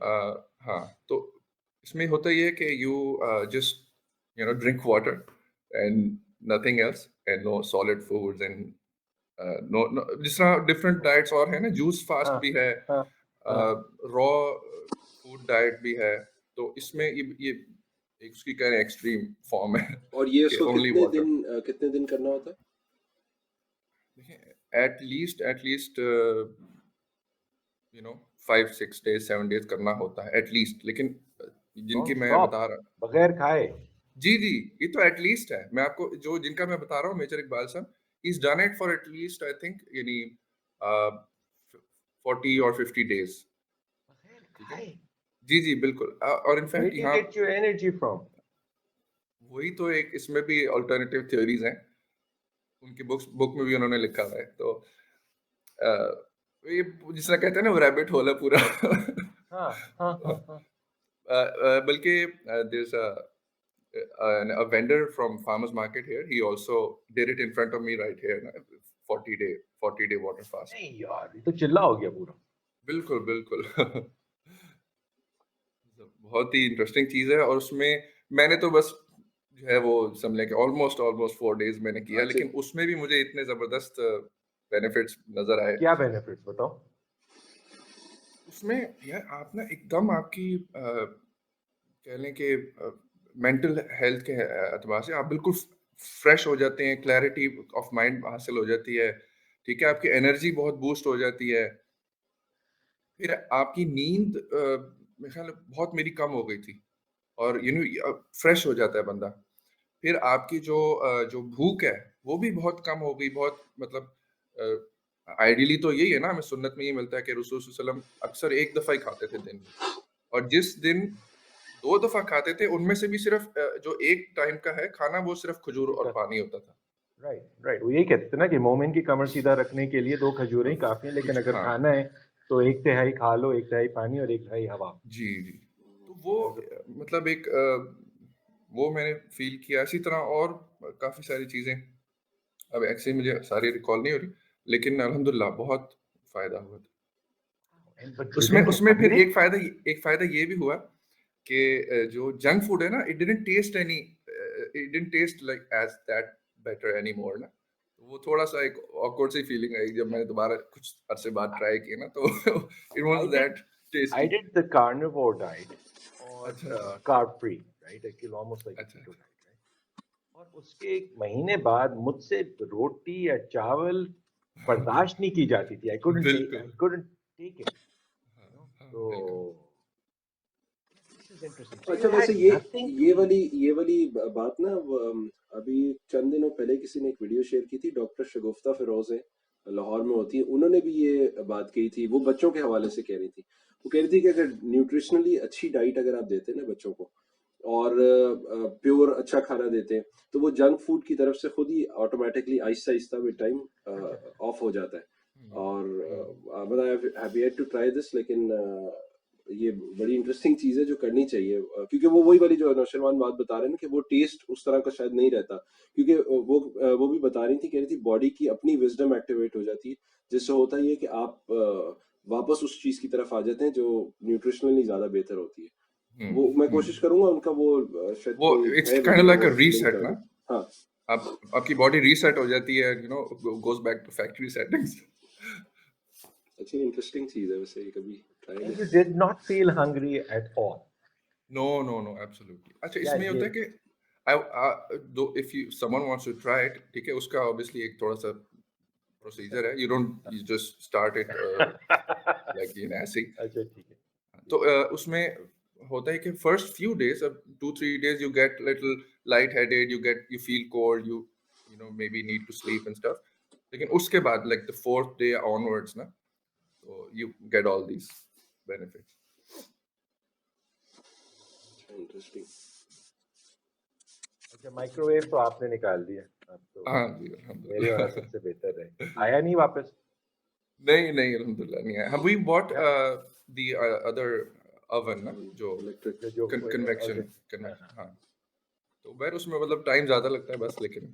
हाँ, तो इसमें होता ये है कि you just you know drink water and nothing else, and no solid foods, and no जिस तरह different diets और है ना, जूस फास्ट हाँ भी है, हाँ हाँ। रॉ फूड डाइट भी है। तो इसमें ये एक उसकी कह रहे एक्सट्रीम फॉर्म है और ये कि उसको ओनली वाटर। कितने दिन करना होता है? देखिए at least you know 5 6 days 7 days करना होता है एटलीस्ट, लेकिन नॉन जिनकी मैं स्टॉप, बता रहा, बगैर खाए। जी जी, ये तो एटलीस्ट है। मैं आपको जो जिनका मैं बता रहा हूँ, मेजर इकबाल साहब, is done it for at least I think यानी 40 or 50 days, बगैर ठीक है। खाए। जी जी बिल्कुल, और Where इनफैक्ट do you यहाँ get your energy from? वही तो एक इसमें भी अल्टरनेटिव थ्योरीज हैं, उनकी बुक में भी उन्होंने लिखा हुआ है। तो ये जिसने कहते हैं ना वो रैबिट होल है पूरा। हाँ हाँ हाँ हाँ। बल्कि there's a vendor from farmers market here. He also did it in front of me right here. 40 day water fast. नहीं यार, ये तो चिल्ला हो गया पूरा। बिल्कुल बिल्कुल। बहुत ही इंटरेस्टिंग चीज है, और उसमें मैंने तो बस जो है वो समझ के ऑलमोस्ट ऑलमोस्ट 4 days मैंने किया, अच्छा। लेकिन उसमें भी मुझे इतने जबरदस्त बेनिफिट्स नजर आए। क्या बेनिफिट्स बताओ? उसमें यार आप ना एकदम आपकी कह लें कि मेंटल हेल्थ के एतबार से आप बिल्कुल फ्रेश हो जाते हैं, क्लैरिटी ऑफ माइंड हासिल हो जाती है, ठीक है, आपकी एनर्जी बहुत बूस्ट हो जाती है। फिर आपकी नींद मेरे ख्याल है बहुत मेरी कम हो गई थी, और फ्रेश हो जाता है बंदा। फिर आपकी जो भूख है वो भी बहुत कम हो गई, बहुत मतलब आइडियली तो यही है ना, हमें सुन्नत में ये मिलता है कि रसूल सल्लल्लाहु अलैहि वसल्लम अक्सर एक दफा ही खाते थे दिन में, और जिस दिन 2 दफा खाते थे उनमें से भी सिर्फ जो एक टाइम का है खाना वो सिर्फ खजूर और पानी होता था। राइट राइट, वो यही कहते थे ना कि मोमिन की कमर सीधा रखने के लिए 2 खजूरें ही काफी हैं, लेकिन अगर हाँ खाना है तो 1/3 खा लो, 1/3 पानी और 1/3 हवा। जी जी। तो वो That is a- मतलब एक वो मैंने फील किया। इसी तरह और काफी सारी चीजें अब एक्चुअली मुझे सारी रिकॉल नहीं हो रही, लेकिन अल्हम्दुलिल्लाह बहुत फायदा हुआ था। but उसमें didn't it उसमें फिर हमने एक फायदा ये भी हुआ कि जो जंक फूड है ना, it didn't taste like as that better any more ना। तो वो थोड़ा सा एक ऑकवर्ड सी फीलिंग आई जब मैंने दोबारा कुछ अरसे बाद ट्राई किया ना, तो it I was did that I tasty. did the carnivore diet और अच्छा carb free, right? Almost like a अच्छा। keto diet, right? और उसके 1 महीने बाद मुझसे रोटी या चावल बर्दाश्त नहीं की जाती थी। I बिल्कुल। couldn't take it, हाँ, you know? हाँ, बिल्कुल। So this is interesting. So अच्छा, you वैसे had ये nothing ये to वाली eat. ये वाली बात ना अभी चंद दिनों पहले किसी ने एक वीडियो शेयर की थी, डॉक्टर शगुफ्ता फिरोज है, लाहौर में होती है, उन्होंने भी ये बात कही थी। वो बच्चों के हवाले से कह रही थी। वो कह रही थी कि अगर न्यूट्रिशनली अच्छी डाइट अगर आप देते हैं ना बच्चों को, और प्योर अच्छा खाना देते हैं, तो वो जंक फूड की तरफ से खुद ही automatically Aahista Aahista with time अच्छा, ऑफ हो जाता है। हम्म, और हम्म, मतलब I have yet to try this, लेकिन ये बड़ी इंटरेस्टिंग चीज है जो करनी चाहिए, क्योंकि वो वही वाली जो नौशरवान बात बता रहे हैं ना, कि वो टेस्ट उस तरह का शायद नहीं रहता, क्योंकि वो भी बता रही थी, कह रही थी बॉडी की अपनी विजडम एक्टिवेट हो जाती है, जिससे होता ही है कि आप वापस उस चीज की तरफ आ जाते हैं जो न्यूट्रिशनली ज्यादा बेहतर होती है। वो मैं कोशिश हम्म। करूंगा उनका वो शायद वो कोई इट्स है काइंड ऑफ वीडियो, लाइक वो अ लिंक रीसेट कर ना। दूं। हाँ, आपकी बॉडी रीसेट हो जाती है, goes back to factory settings. अच्छी इंटरेस्टिंग चीज है वैसे, ये कभी ट्राई And नहीं। you did not feel hungry at all. No no no absolutely. अच्छा, यार इसमें ये ये होता है कि though if you someone wants to try it, ठीक है, उसका ऑब्वियसली एक थोड़ा सा प्रोसीजर है। You just start it like in ऐसे ही। अच्छा ठीक है। तो उसमें होता है कि फर्स्ट फ्यू डेज, अब 2-3 days you get little light headed, you feel cold, maybe need to sleep and stuff, लेकिन उसके बाद like the 4th day onwards ना, तो you get all these benefits. Interesting. अच्छा, माइक्रोवेव तो आपने निकाल दिया, अब तो हाँ जी मेरे वाला अल्हम्दुलिल्लाह। सबसे बेहतर है। आया नहीं वापस? नहीं नहीं अल्हम्दुलिल्लाह नहीं है। वी बॉट या द अदर ओवन ना, जो इलेक्ट्रिक। जो कन्वेक्शन ओवन। हाँ हाँ। कन्वेक्शन, हाँ। तो वैर उसमें मतलब टाइम ज्यादा लगता है बस, लेकिन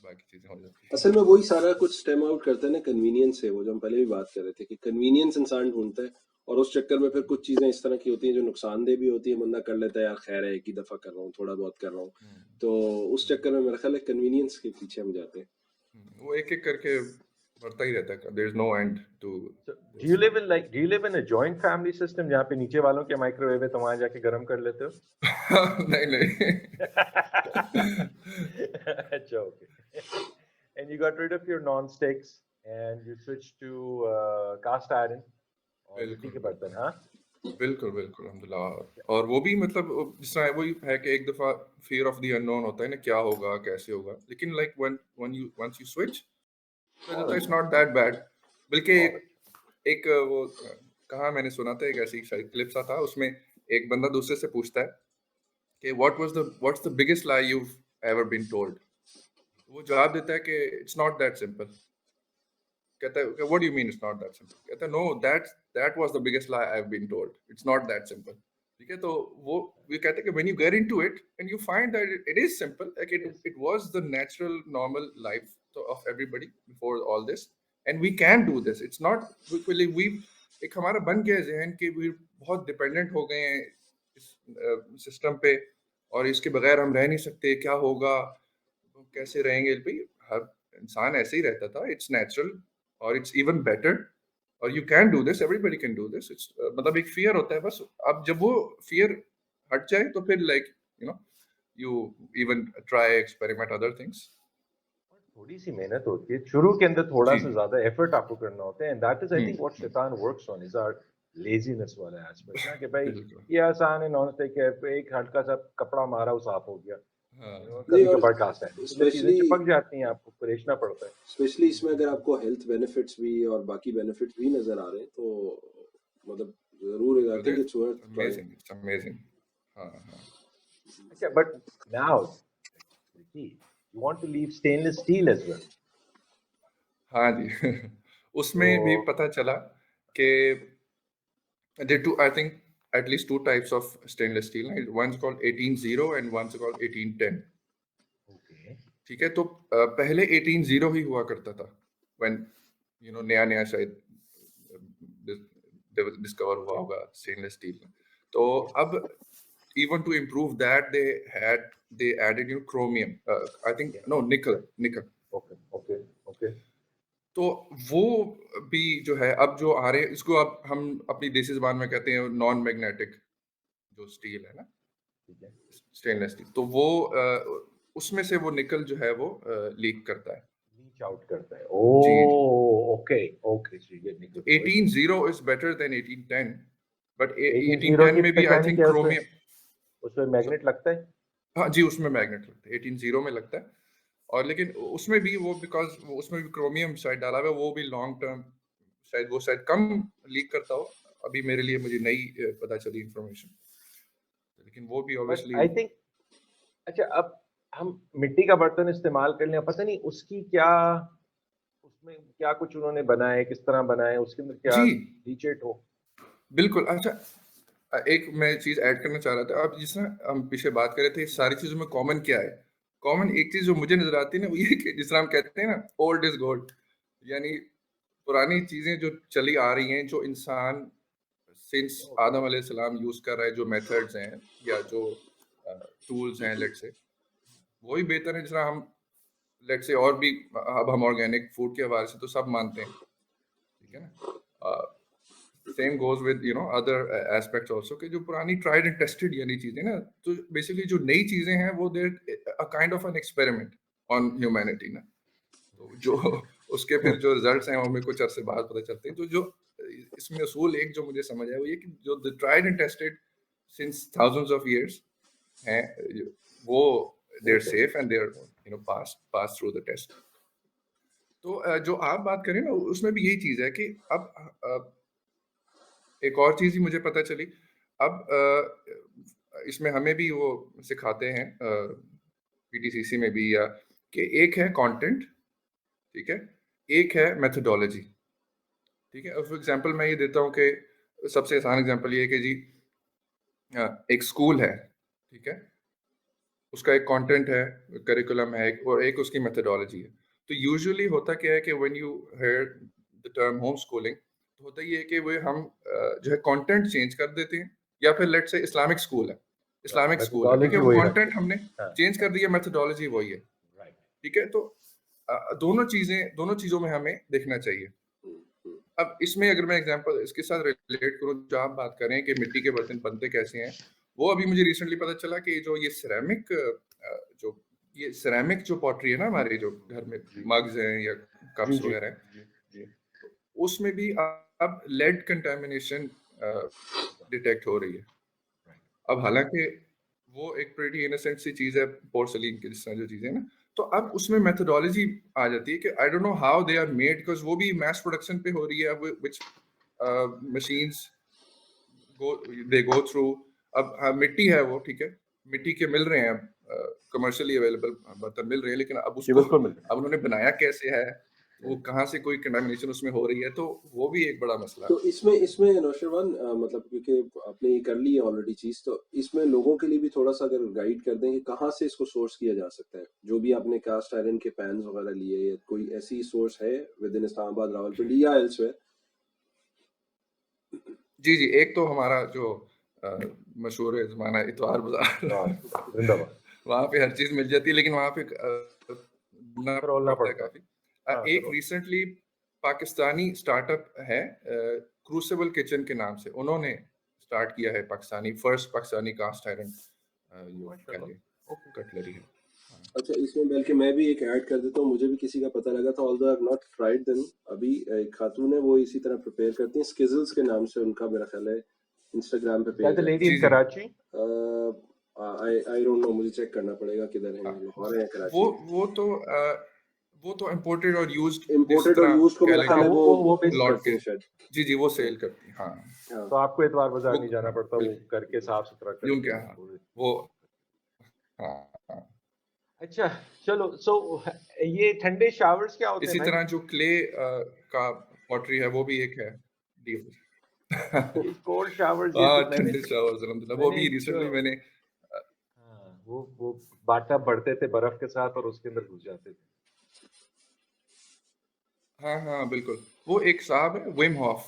बाकी चीजें हो जाती असल में वही सारा कुछ स्टेम आउट करता है ना कन्वीनियंस से, वो जो हम पहले भी बात कर रहे थे कि कन्वीनियंस इंसान ढूंढता है, और उस चक्कर में फिर कुछ चीजें इस तरह की होती हैं जो नुकसानदेह भी होती है, बंदा कर लेता है यार खैर है एक ही दफा कर रहा हूँ, थोड़ा बहुत कर रहा हूँ, है। तो उस चक्कर में मेरा ख्याल है कन्वीनियंस के पीछे हम जाते हैं। वो एक एक करके बढ़ता ही रहता है, there is no end to So, this. do you live in a joint family system जहाँ पे नीचे वालों के माइक्रोवेव है तो वहां जाके गर्म कर लेते हो? नहीं नहीं। अच्छा, okay. And you got rid of your non-sticks and you switched to cast iron और मिट्टी बिल्कुल के बर्तन, बिल्कुल हाँ? बिल्कुल बिल्कुल अल्हम्दुलिल्लाह। और वो भी मतलब जिस तरह वही है कि एक दफा फियर ऑफ द अननोन होता है ना, क्या होगा कैसे होगा, लेकिन like when you once you switch, तो इट्स नॉट दैट बैड। बल्कि फौरन। एक वो कहाँ मैंने सुना था, एक ऐसी शायद क्लिप सा था, उसमें एक बंदा दूसरे से पूछता है कि what's the biggest lie you've ever been told? वो जवाब देता है कि it's not that simple. कहता है what do you mean it's not that simple? कहता है no, that was the biggest lie I've been told. It's not that simple. ठीक है, तो वो कहते हैं कि when you get into it and you find that it is simple, like it was the natural normal life of everybody before all this, and we can do this. It's not we एक हमारा बन गया जहन कि we बहुत dependent हो गए हैं इस सिस्टम पे, और इसके बगैर हम रह नहीं सकते, क्या होगा, कैसे रहेंगे भाई, हर इंसान ऐसे ही रहता था, इट्स नेचुरल और इट्स इवन बेटर, और you can do this, everybody can do this. It's मतलब एक फियर होता है बस, अब जब वो फियर हट जाए तो फिर like you even try experiment other things. थोड़ी सी मेहनत होती है शुरू के अंदर, थोड़ा जी सा ज्यादा एफर्ट आपको करना होता है, and that is I think what शैतान works on is our laziness वाला एस्पेक्ट ना, कि भाई बिल्कुल। ये आसान है, नॉन स्टिक है, एक हल्का सा कपड़ा मारा वो साफ हो गया, हाँ नहीं, कभी और कभार कास्ट है, तो चीजें स्पेशली चिपक जाती हैं, आपको परेशना पड़ता है। स्पेशली इसमें अगर आपको हेल्थ बेनिफिट्स भी और बाकी बेनिफिट्स भी नजर आ रहे हैं तो मतलब जरूर I think it's worth trying. Amazing, it's amazing. हाँ हाँ अच्छा, but now you want to leave stainless steel as well. हाँ जी उसमें भी तो पता चला कि there are two, I think, at least two types of stainless steel. One's called 18-0 and one's called 18-10. Okay, ठीक है, तो पहले 18-0 ही हुआ करता था, when नया नया शायद डिस्कवर हुआ होगा स्टेनलेस स्टील। तो अब even to improve that they added chromium, I think no nickel. Okay, okay, okay, तो वो भी जो है अब जो आ रहे हैं, इसको अब हम अपनी देसी जुबान में कहते हैं नॉन मैग्नेटिक जो स्टील है ना, ठीक है, स्टेनलेस स्टील, तो वो उसमें से वो निकल जो है वो लीक करता है। रीच आउट करता है। जी जी, oh, okay, okay, so you get तो निकल 18-0 इज बेटर देन 18-10, बट 18-0 की 18-10 में भी आई परेशानी थिंक क्या है उसमें? क्रोमियम। उसमें मैग्नेट लगता है? हाँ जी, उसमें मैग्नेट लगता है, 18-0 में लगता है, और लेकिन उसमें भी वो बिकॉज उसमें भी क्रोमियम शायद डाला हुआ है, वो भी लॉन्ग टर्म शायद वो शायद कम लीक करता हो, अभी मेरे लिए मुझे नई पता चली इंफॉर्मेशन, लेकिन वो भी बट ऑब्वियसली। आई थिंक, अच्छा, अब हम मिट्टी का बर्तन इस्तेमाल कर लें, पता नहीं उसकी क्या, उसमें क्या कुछ उन्होंने बनाए, किस तरह बनाए, उसके अंदर क्या जी लीचेट हो। बिल्कुल। अच्छा, एक मैं चीज ऐड करना चाह रहा था, अब जिस तरह हम पीछे बात कर रहे थे सारी चीजों में कॉमन क्या है, कॉमन एक चीज जो मुझे नजर आती है ना, वो ये कि जिस तरह हम कहते हैं ना ओल्ड इज गोल्ड, यानी पुरानी चीजें जो चली आ रही हैं, जो इंसान सिंस आदम अलैहिस्सलाम यूज कर रहा है, जो मेथड्स हैं या जो टूल्स हैं, लेट्स से वही बेहतर है। जिस तरह हम लेट्स से और भी, अब हम ऑर्गेनिक फूड के हवाले से तो सब मानते हैं, ठीक है ना, same goes with other aspects also, कि जो पुरानी ट्राइड एंड टेस्टेड यानी चीजें ना, तो बेसिकली जो नई चीजें हैं वो they're a kind of an experiment on humanity ना, तो जो उसके फिर जो रिजल्ट्स हैं वो हमें कुछ अरसे बाद पता चलते हैं। तो जो इसमें असूल एक जो मुझे समझ आया वो ये कि जो the tried and tested since thousands of years हैं, वो they're safe and they're pass through the test. तो जो आप बात करें ना, उसमें भी यही चीज है कि अब एक और चीज ही मुझे पता चली, अब इसमें हमें भी वो सिखाते हैं पीटीसीसी में भी, या कि एक है कंटेंट, ठीक है, एक है मेथोडोलॉजी, ठीक है। फॉर एग्जांपल मैं ये देता हूँ कि सबसे आसान एग्जांपल ये है कि जी एक स्कूल है, ठीक है, उसका एक कंटेंट है, करिकुलम है, और एक उसकी मेथोडोलॉजी है। तो यूजुअली होता क्या है कि when you here the term home schooling, तो होता ये है कि वो हम जो है कंटेंट चेंज कर देते हैं, या फिर लेट्स से इस्लामिक स्कूल है, इस्लामिक स्कूल है, ठीक है, मेथोडोलॉजी वो वही रखते कंटेंट हैं। हमने हाँ, चेंज कर दिया, मेथोडोलॉजी वही है, राइट। ठीक है। तो दोनों चीजों में हमें देखना चाहिए। अब इसमें अगर मैं एग्जांपल इसके साथ रिलेट करूं, जो आप बात करें कि मिट्टी के बर्तन बनते कैसे हैं, वो अभी मुझे रिसेंटली पता चला कि जो ये सिरेमिक जो पॉटरी है ना, हमारे जो घर में मग्स हैं या जी कप्स जी वगैरह हैं, जी जी, उसमें भी अब लेड कंटामिनेशन डिटेक्ट हो रही है। अब हालांकि वो एक प्रीटी इनोसेंट सी चीज है, पोर्सलीन की जिस तरह जो चीजें ना, तो अब उसमें मेथोडोलॉजी आ जाती है कि I don't know how they are made, because वो भी मैस प्रोडक्शन पे हो रही है अब, which machines go they go through. अब मिट्टी है वो, ठीक है, मिट्टी के मिल रहे हैं, कमर्शियली अवेलेबल बर्तन मिल रहे हैं, लेकिन अब जी उसको बिल्कुल मिल अब उन्होंने बनाया कैसे है, वो कहाँ से कोई कंटामिनेशन उसमें हो रही है, तो वो भी एक बड़ा मसला है। तो इसमें नौशरवान मतलब क्योंकि आपने ये कर ली है ऑलरेडी चीज, तो इसमें लोगों के लिए भी थोड़ा सा अगर गाइड कर दें कि कहाँ से इसको सोर्स किया जा सकता है, जो भी आपने कास्ट आयरन के पैन्स वगैरह लिए, या कोई ऐसी सोर्स है विद इन इस्लामाबाद, रावलपिंडी या एल्सवेयर? जी जी, एक तो हमारा जो मशहूर है ज़माना इतवार हाँ, बाजार जिंदाबाद। वहाँ पे हर चीज़ मिल जाती है, लेकिन वहाँ पे ढूँढना फरोलना पड़ता है पड़ता है। काफ़ी। हाँ एक फरोल। रिसेंटली पाकिस्तानी स्टार्टअप है, क्रूसिबल किचन के नाम से, उन्होंने स्टार्ट किया है फर्स्ट पाकिस्तानी कास्ट आयरन जो कह माशाल्लाह। लें ओके। कटलरी है। हाँ। अच्छा, इसमें बल्कि मैं भी एक ऐड कर देता हूँ, मुझे भी किसी का पता लगा था, although I have not tried them. अभी एक खातून है, वो इसी तरह प्रिपेयर करती हैं, स्किज़ल्स के नाम से उनका मेरा ख्याल है इंस्टाग्राम पे दैट पेज द है। लेडी जी इन जी, कराची? आई डोंट नो, मुझे चेक करना पड़ेगा किधर है, हाँ, लाहौर है या वो कराची है। वो तो वो तो इम्पोर्टेड और यूज्ड जिस इम्पोर्टेड और तरह यूज्ड को कह मेरा लें ख्याल हाँ है कि वो वो बेच लौट करती के, हैं शायद। जी जी, वो हाँ सेल करती हैं, हाँ। हाँ। तो आपको इतवार बाजार वो नहीं जाना हाँ, पड़ता, वो बिल्कुल, करके साफ सुथरा यूँ करके क्या, हाँ, वो हाँ, हाँ। अच्छा चलो। सो ये ठंडे शावर्स क्या होते हैं इसी भाई? तरह जो क्ले का पॉटरी है, वो भी एक है डील। ये कोल्ड शावर्स, ये तो हाँ, मैंने ठंडे शावर्स अल्हम्दुलिल्लाह, वो मैंने भी जो रिसेंटली मैंने हाँ वो बाटा बढ़ते थे बर्फ के साथ और उसके अंदर घुस जाते थे। हाँ, हाँ, बिल्कुल। वो एक साहब है Vim Hoff,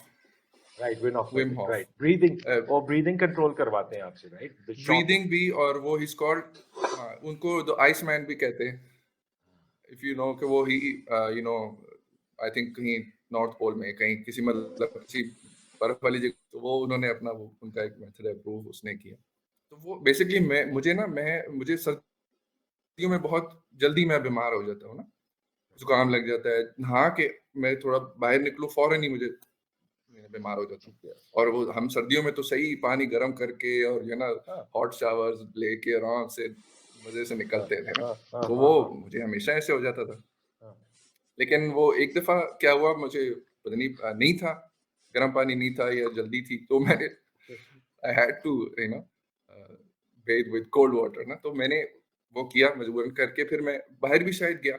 right, win of Vim method, Hoff right. Breathing, और ब्रीदिंग कंट्रोल करवाते हैं आपसे, राइट? The shocking. ब्रीदिंग भी, और वो ही इज कॉल्ड, हाँ, उनको द आइस मैन भी कहते हैं। इफ यू नो कि वो ही यू नो आई थिंक कहीं नॉर्थ पोल में कहीं किसी मतलब किसी बर्फ वाली जगह, तो वो उन्होंने अपना वो उनका एक मेथड अप्रूव उसने किया। तो वो बेसिकली मुझे सर्दियों में बहुत जल्दी मैं बीमार हो जाता हूँ ना, जुकाम लग जाता है, नहा के मैं थोड़ा बाहर निकलूँ फौरन ही मुझे मैं बीमार हो जाता हूँ। ठीक है। और वो हम सर्दियों में तो सही पानी गर्म करके और ना हाँ हॉट शावर्स लेके आराम से मजे से हाँ निकलते थे ना, हाँ हाँ तो हाँ वो हाँ मुझे हमेशा ऐसे हो जाता था। हाँ। लेकिन वो एक दफा क्या हुआ, मुझे पता नहीं नहीं था, गर्म पानी नहीं था या जल्दी थी, तो मैंने I had to you know bathe with cold water ना, तो मैंने वो किया मजबूरन करके, फिर मैं बाहर भी शायद गया,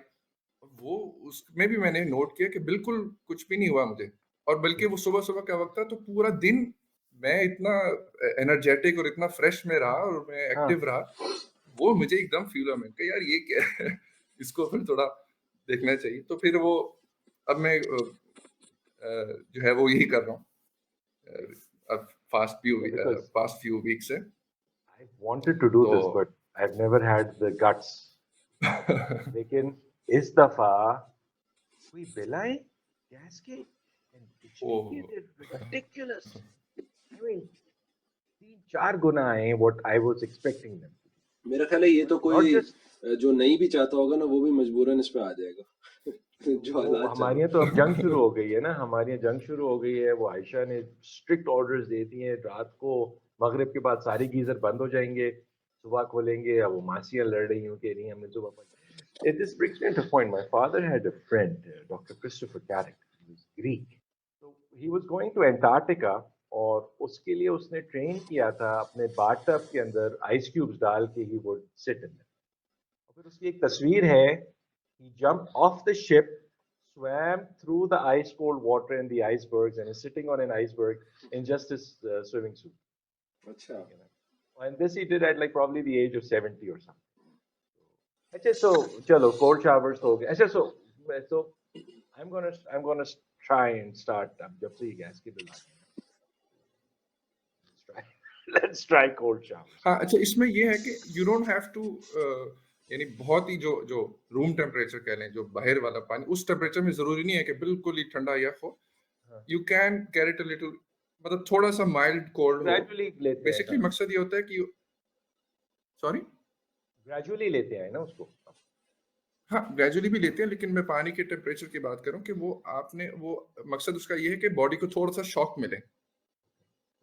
वो उसमें भी मैंने नोट किया कि बिल्कुल कुछ भी नहीं हुआ मुझे, और बल्कि वो सुबह सुबह का वक्त था, तो पूरा दिन मैं इतना एनर्जेटिक और इतना फ्रेश में रहा और मैं हाँ, एक्टिव रहा, वो मुझे एकदम फील हुआ, मैंने कहा यार ये क्या है इसको फिर थोड़ा देखना चाहिए, तो फिर वो अब मैं जो है वो यही कर रहा हूँ अब because पास्ट फ्यू वीक से। I wanted to do तो this, but I've never had the guts. लेकिन इस दफा कोई बिल आए गैस के and बिजली ओ के, they're ridiculous. I mean, 3-4 गुना आए what I was expecting them. मेरा ख्याल है ये तो Not कोई just जो नहीं भी चाहता होगा ना, वो भी मजबूरन इस पे आ जाएगा जो वो हालात चल हमारे यहाँ तो अब जंग शुरू हो गई है ना, हमारे यहाँ जंग शुरू हो गई है। वो आयशा ने स्ट्रिक्ट ऑर्डर्स दे दिए हैं, रात को मगरिब के बाद सारे गीजर बंद हो जाएंगे, सुबह खोलेंगे। अब वो मासियाँ लड़ रही हूँ, कह रही हैं हमें सुबह। This brings me to a point. My father had a friend, Dr. Christopher Carrick. He was Greek. So he was going to Antarctica, और उसके लिए उसने ट्रेन किया था अपने बाथटब के अंदर आइस क्यूब्स डाल के, ही वुड सिट इन। फिर उसकी एक तस्वीर है, he jumped off the ship, swam through the ice cold water in the icebergs, and is sitting on an iceberg in just his swimming suit. अच्छा, And this he did at like probably the age of 70 or something. अच्छा, so चलो cold showers तो हो गए। अच्छा, so I'm gonna try and start अब जब से ये गैस की बिल आ गई, let's try let's try cold showers. हाँ, अच्छा, इसमें ये है कि यू डोंट हैव टू यानी बहुत ही जो जो रूम टेम्परेचर कह लें, जो बाहर वाला पानी, उस टेम्परेचर में जरूरी नहीं है कि बिल्कुल ही ठंडा या हो। हाँ, you can care it a little, मतलब थोड़ा सा माइल्ड कोल्ड हो। gradually लेते हैं बेसिकली ना, मकसद ये होता है कि सॉरी, gradually लेते हैं ना उसको। हाँ, ग्रेजुअली भी लेते हैं, लेकिन मैं पानी के टेम्परेचर की बात करूं कि वो आपने वो मकसद उसका ये है कि बॉडी को थोड़ा सा शॉक मिले,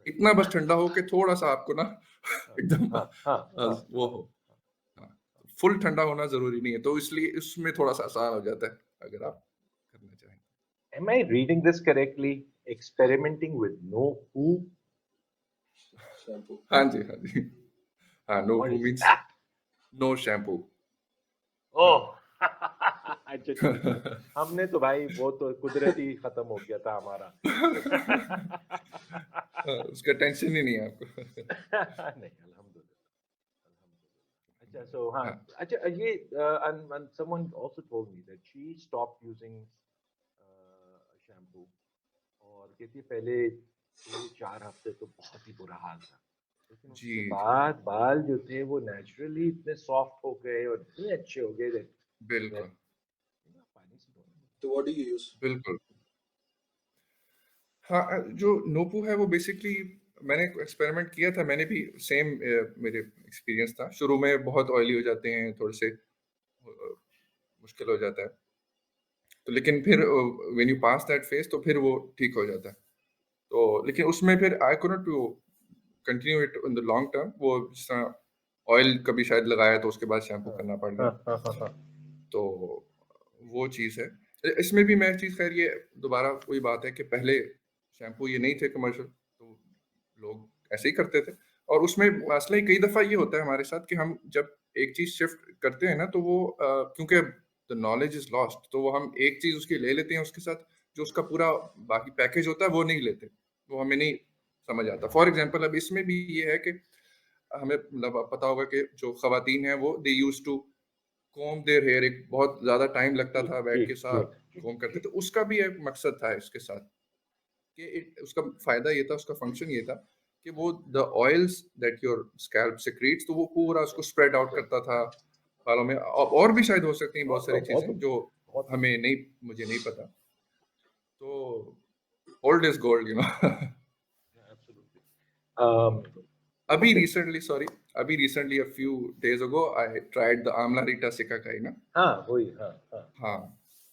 इतना बस ठंडा हो कि थोड़ा सा आपको ना हाँ एकदम हाँ हाँ हाँ वो हो। हाँ, फुल ठंडा होना जरूरी नहीं है, तो इसलिए इसमें थोड़ा सा आसान हो जाता है अगर आप करना चाहें। Am I reading this correctly? Experimenting with no poo? Shampoo. हाँ जी, हाँ जी, हाँ, no What poo is means that? no shampoo. Oh, अच्छा ठीक है. हमने तो भाई वो तो कुदरती खत्म हो गया था हमारा. उसका टेंशन ही नहीं है आपको. नहीं, अल्हम्दुलिल्लाह. अच्छा, so हाँ, हाँ, अच्छा ये and someone also told me that she stopped using shampoo और कहती है पहले 2-4 हफ्ते तो बहुत ही बुरा हाल था, लेकिन जी, उसके जी, बाद बाल जो थे वो नेचुरली इतने सॉफ्ट हो गए और इतने अच्छे हो गए बिल्कुल, पानी से धोने में. तो व्हाट डू यू यूज? बिल्कुल. हाँ, जो नोपू है वो बेसिकली मैंने एक्सपेरिमेंट किया था. मैंने भी सेम मेरे एक्सपीरियंस था. शुरू में बहुत ऑयली हो जाते हैं, थोड़े से मुश्किल हो जाता है. तो लेकिन फिर when you pass that phase तो फिर वो ठीक हो जाता है. तो लेकिन उसमें फिर I couldn't to continue it in the long term. वो जिस तरह ऑयल कभी शायद लगाया तो उसके बाद शैम्पू हाँ करना पड़ हाँ गया. हाँ हाँ हाँ. तो वो चीज़ है. इसमें भी मैं चीज़ खैर ये दोबारा वही बात है कि पहले शैम्पू ये नहीं थे कमर्शियल, तो लोग ऐसे ही करते थे. और उसमें मसला ही कई दफ़ा ये होता है हमारे साथ कि हम जब एक चीज़ शिफ्ट करते हैं ना तो वो क्योंकि द नॉलेज इज़ लॉस्ट, तो वो हम एक चीज़ उसकी ले लेते हैं, उसके साथ जो उसका पूरा बाकी पैकेज होता है वो नहीं लेते. वो हमें नहीं समझ आता. फॉर एग्ज़ाम्पल अब इसमें भी ये है कि हमें मतलब पता होगा कि जो ख़वातीन हैं वो they used to comb their hair. एक बहुत ज़्यादा टाइम लगता जी था जी बैठ के जी कॉम्ब करते. तो उसका भी एक मकसद था इसके साथ कि उसका फ़ायदा ये था, उसका फंक्शन ये था कि वो the oils that your scalp secretes तो वो पूरा उसको स्प्रेड आउट करता था बालों में. और भी शायद हो सकती हैं बहुत सारी चीज़ें जो बहुत हमें नहीं, मुझे नहीं पता. तो old is gold, you know. absolutely. Um, अभी okay. रिसेंटली सॉरी अभी recently a few days ago I tried the amla reetha shikakai ना. हाँ वही हाँ हाँ. हाँ,